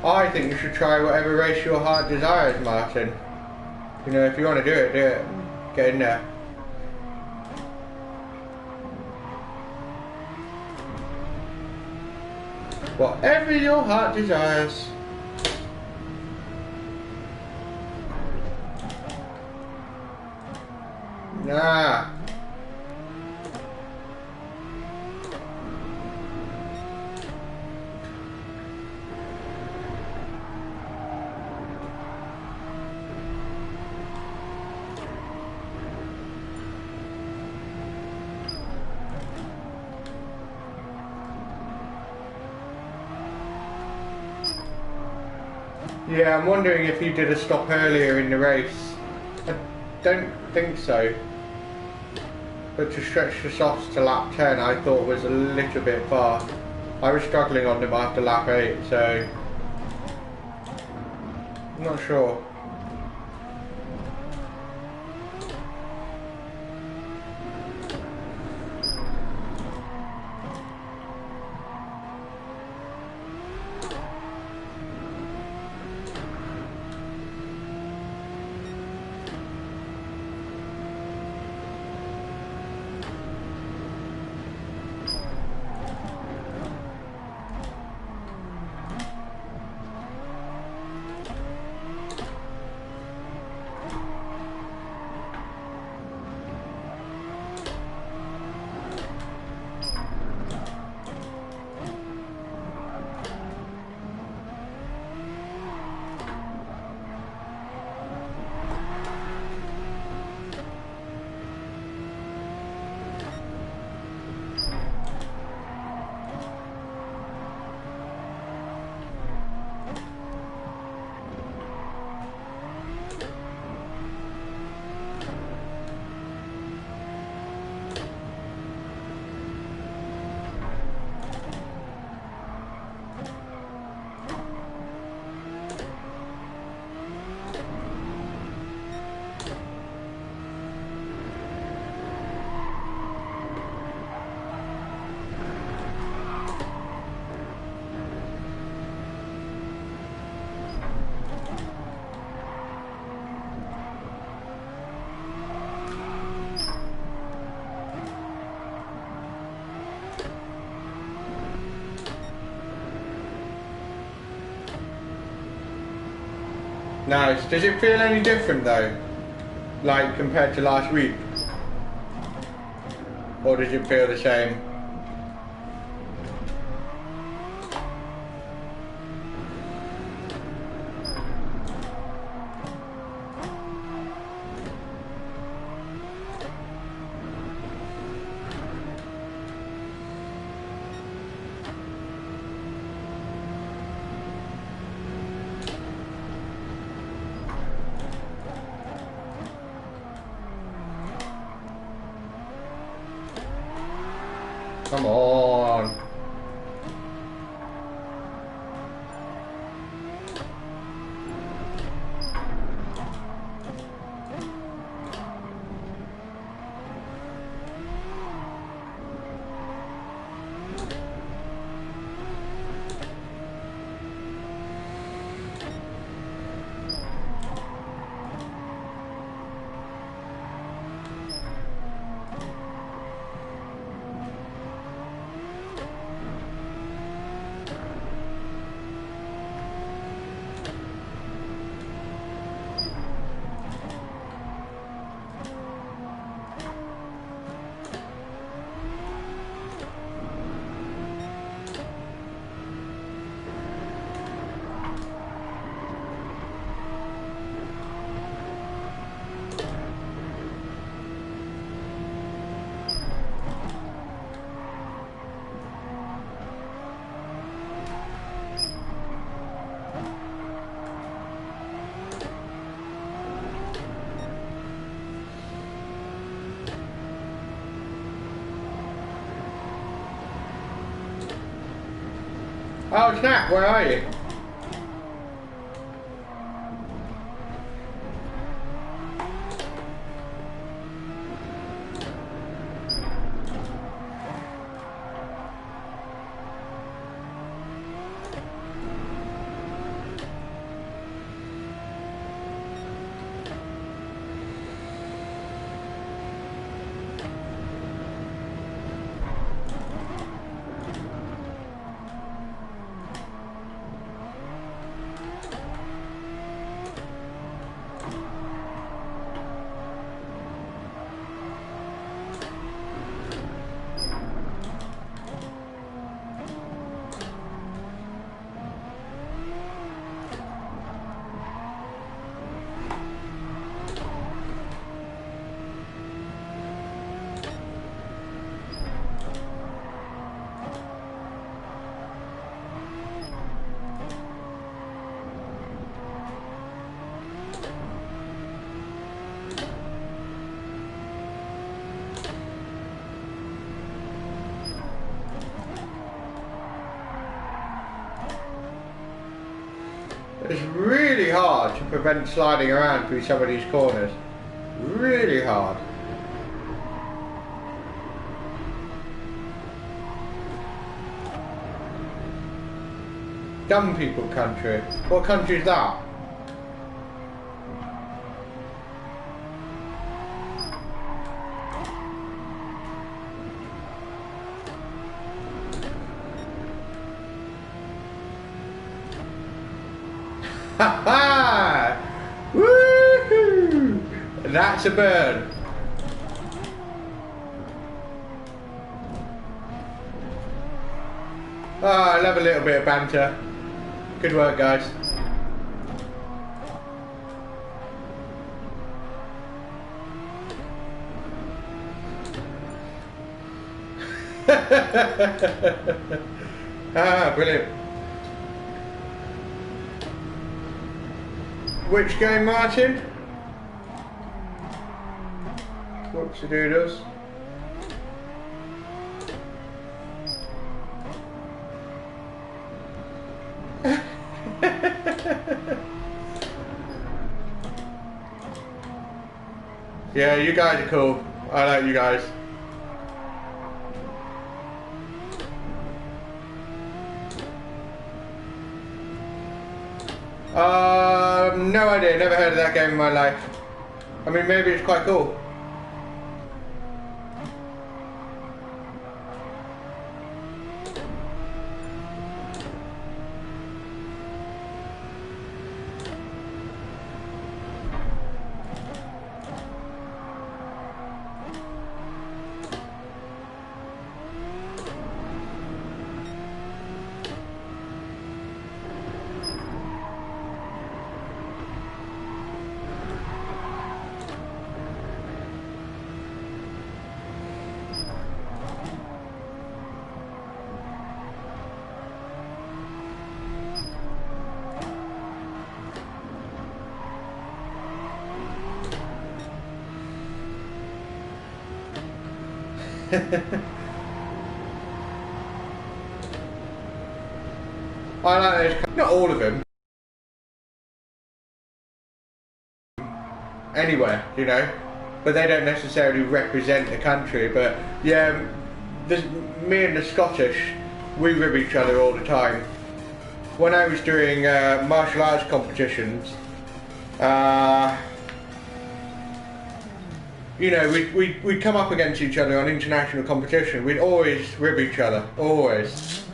I think you should try whatever race your heart desires, Martin. You know, if you want to do it, do it. Get in there. Whatever your heart desires. Nah. Yeah, I'm wondering if he did a stop earlier in the race. I don't think so. But to stretch the softs to lap 10 I thought was a little bit far. I was struggling on them after lap 8, so I'm not sure. Nice. Does it feel any different though? Like compared to last week? Or does it feel the same? Come on. Oh snap, where are you? It's really hard to prevent sliding around through some of these corners. Really hard. Dumb people country. What country is that? Ha ha! Woohoo! That's a burn. Oh, I love a little bit of banter. Good work, guys. Ah, brilliant. Which game, Martin? Whoopsie-doodles. Yeah, you guys are cool. I like you guys. No idea, never heard of that game in my life. I mean, maybe it's quite cool. I like those, not all of them. Anywhere, you know, but they don't necessarily represent the country. But yeah, me and the Scottish, we rib each other all the time. When I was doing martial arts competitions, you know, we'd come up against each other on international competition. We'd always rib each other, always.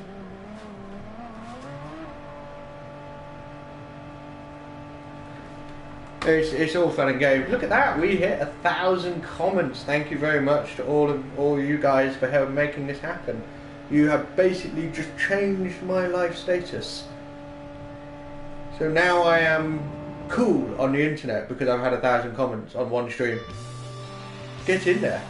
It's all fun and games. Look at that, we hit 1,000 comments. Thank you very much to all you guys for making this happen. You have basically just changed my life status. So now I am cool on the internet because I've had 1,000 comments on one stream. Get in there.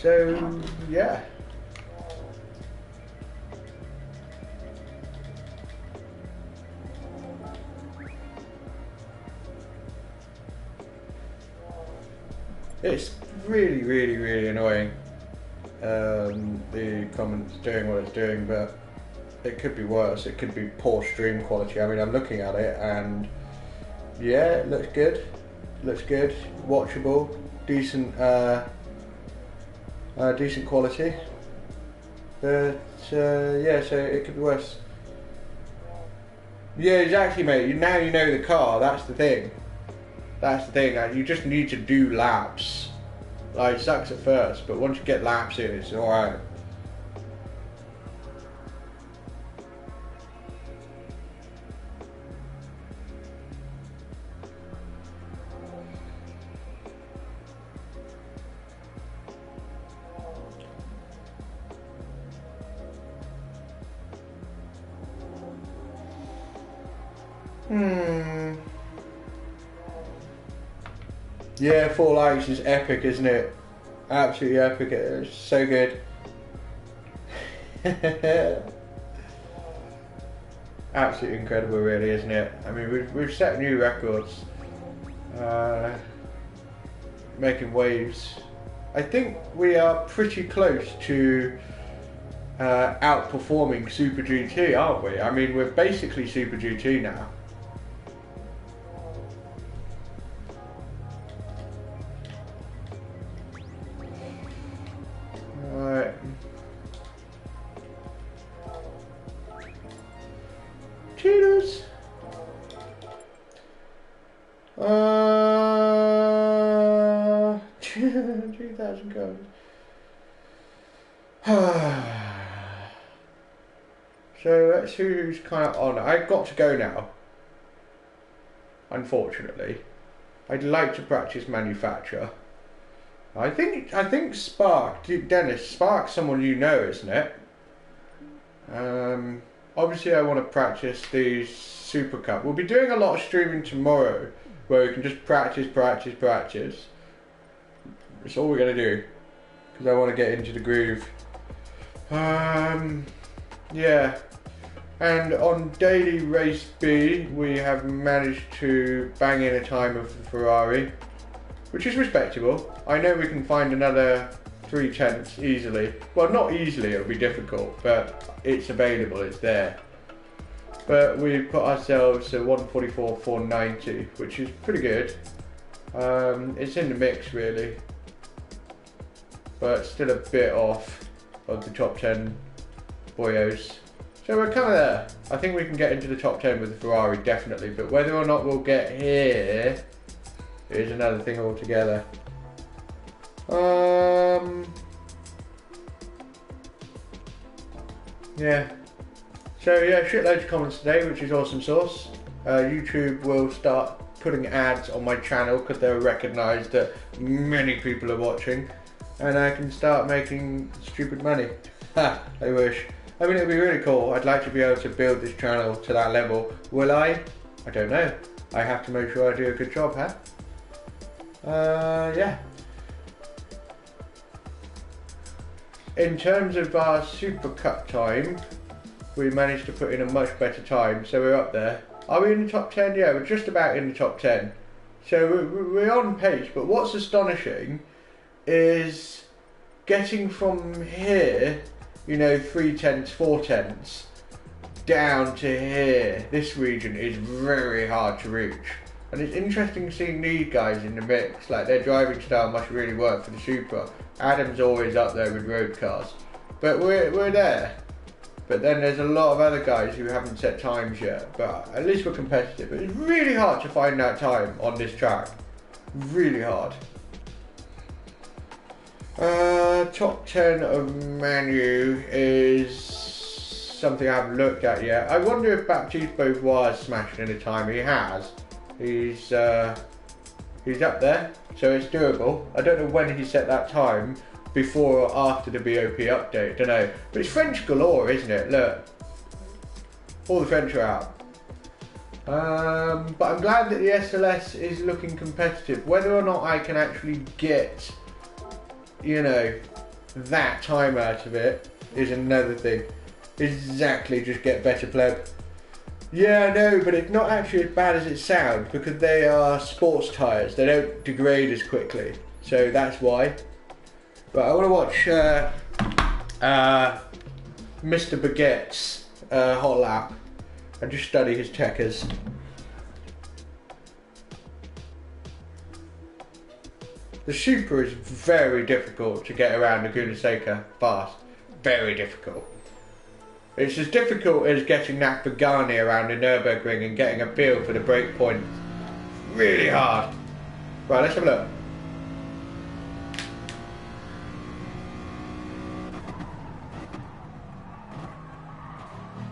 So yeah. It's really annoying, the comments doing what it's doing, but it could be worse. It could be poor stream quality. I mean, I'm looking at it and yeah, it looks good. Looks good, watchable, decent, decent quality. But yeah, so it could be worse. Yeah, exactly, mate. Now you know the car. That's the thing. That's the thing. You just need to do laps. Like, it sucks at first, but once you get laps in, it's all right. Yeah, 4 likes is epic, isn't it? Absolutely epic. It's so good. Absolutely incredible, really, isn't it? I mean, we've set new records, making waves. I think we are pretty close to outperforming Super GT, aren't we? I mean, we're basically Super GT now. Alright. Cheers. 2,000 coins. So let's see who's kind of on. I've got to go now. Unfortunately, I'd like to practice manufacture. I think Spark, Dennis, Spark's someone you know, isn't it? Obviously I want to practice the Super Cup. We'll be doing a lot of streaming tomorrow where we can just practice. That's all we're going to do because I want to get into the groove. Yeah. And on daily race B, we have managed to bang in a time of the Ferrari, which is respectable. I know we can find another 3/10 easily. Well, not easily, it'll be difficult, but it's available, it's there. But we put ourselves at 144.490, which is pretty good. It's in the mix, really, but still a bit off of the top 10 boyos. So we're kind of there. I think we can get into the top 10 with the Ferrari, definitely, but whether or not we'll get here is another thing altogether. Yeah. So yeah, shitloads of comments today, which is awesome sauce. YouTube will start putting ads on my channel because they'll recognise that many people are watching, and I can start making stupid money. Ha! I wish. I mean, it'd be really cool. I'd like to be able to build this channel to that level. Will I? I don't know. I have to make sure I do a good job, huh? Yeah. In terms of our Super Cup time, we managed to put in a much better time, so we're up there. Are we in the top 10? Yeah, we're just about in the top 10. So we're on pace, but what's astonishing is getting from here, you know, 3/10, 4/10, down to here. This region is very hard to reach. And it's interesting seeing these guys in the mix, like their driving style must really work for the Super. Adam's always up there with road cars. But we're there. But then there's a lot of other guys who haven't set times yet, but at least we're competitive. But it's really hard to find that time on this track. Really hard. Top 10 of Manu is something I haven't looked at yet. I wonder if Baptiste Beauvoir is smashing in a time. He has. He's up there, so it's doable. I don't know when he set that time, before or after the BOP update, don't know. But it's French galore, isn't it? Look, all the French are out. But I'm glad that the SLS is looking competitive. Whether or not I can actually get, you know, that time out of it is another thing. Exactly, just get better pleb. Yeah, I know, but it's not actually as bad as it sounds because they are sports tyres. They don't degrade as quickly, so that's why. But I want to watch Mr. Baguette's hot lap and just study his checkers. The Super is very difficult to get around Laguna Seca fast. Very difficult. It's as difficult as getting that Pagani around the Nürburgring and getting a feel for the brake point. Really hard. Right, let's have a look.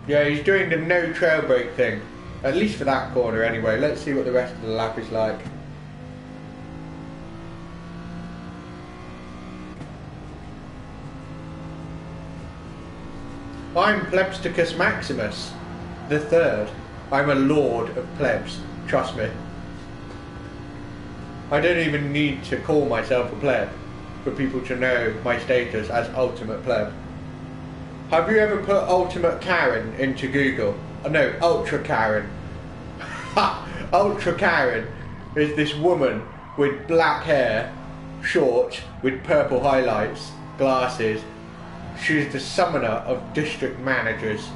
Yeah, he's doing the no trail brake thing. At least for that corner anyway. Let's see what the rest of the lap is like. I'm Plebsticus Maximus, the third. I'm a lord of plebs, trust me. I don't even need to call myself a pleb for people to know my status as ultimate pleb. Have you ever put ultimate Karen into Google? Oh, no, ultra Karen. Ha! Ultra Karen is this woman with black hair, short, with purple highlights, glasses. She's the summoner of district managers.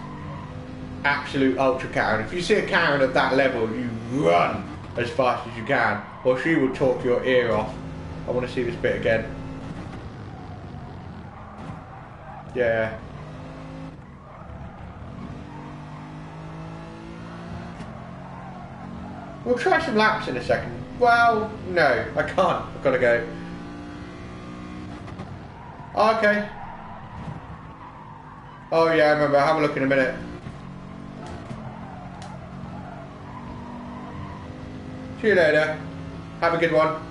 Absolute ultra Karen. If you see a Karen of that level, you run as fast as you can, or she will talk your ear off. I want to see this bit again. Yeah. We'll try some laps in a second. Well, no, I can't. I've got to go. Okay. Oh yeah, I remember. Have a look in a minute. See you later. Have a good one.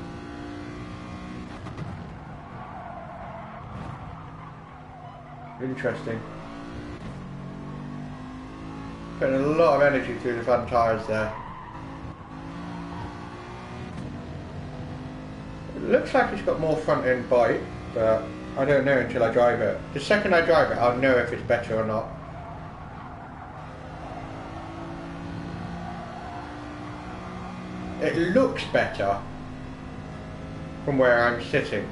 Interesting. Putting a lot of energy through the front tyres there. It looks like it's got more front end bite, but I don't know until I drive it. The second I drive it, I'll know if it's better or not. It looks better from where I'm sitting.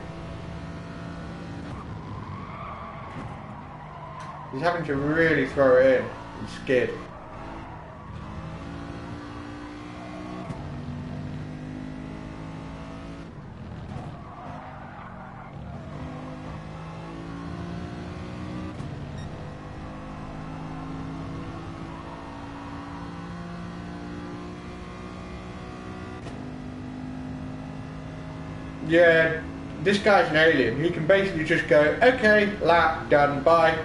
He's having to really throw it in and skid. Yeah, this guy's an alien. He can basically just go, okay, lap, done, bye.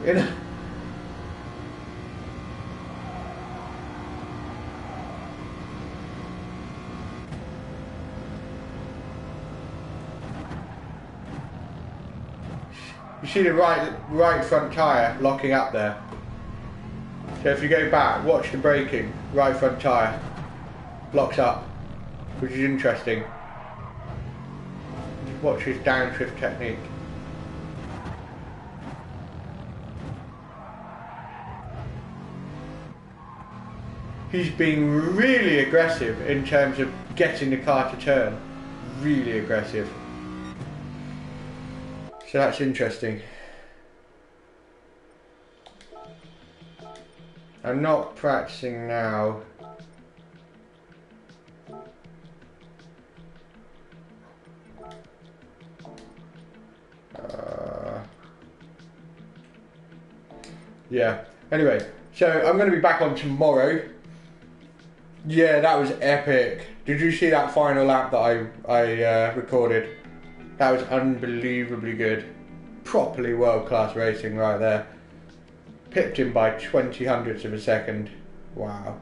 You know? You see the right front tyre locking up there. So if you go back, watch the braking. Right front tyre locks up, which is interesting. Watch his downshift technique. He's being really aggressive in terms of getting the car to turn. Really aggressive. So that's interesting. I'm not practicing now. Yeah, anyway, so I'm going to be back on tomorrow. Yeah, that was epic. Did you see that final lap that I recorded? That was unbelievably good. Properly world-class racing right there. Pipped him by 20 hundredths of a second. Wow.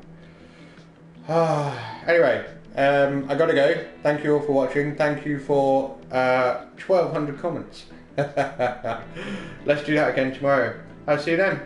Anyway, I gotta go. Thank you all for watching. Thank you for 1,200 comments. Let's do that again tomorrow. I'll see you then.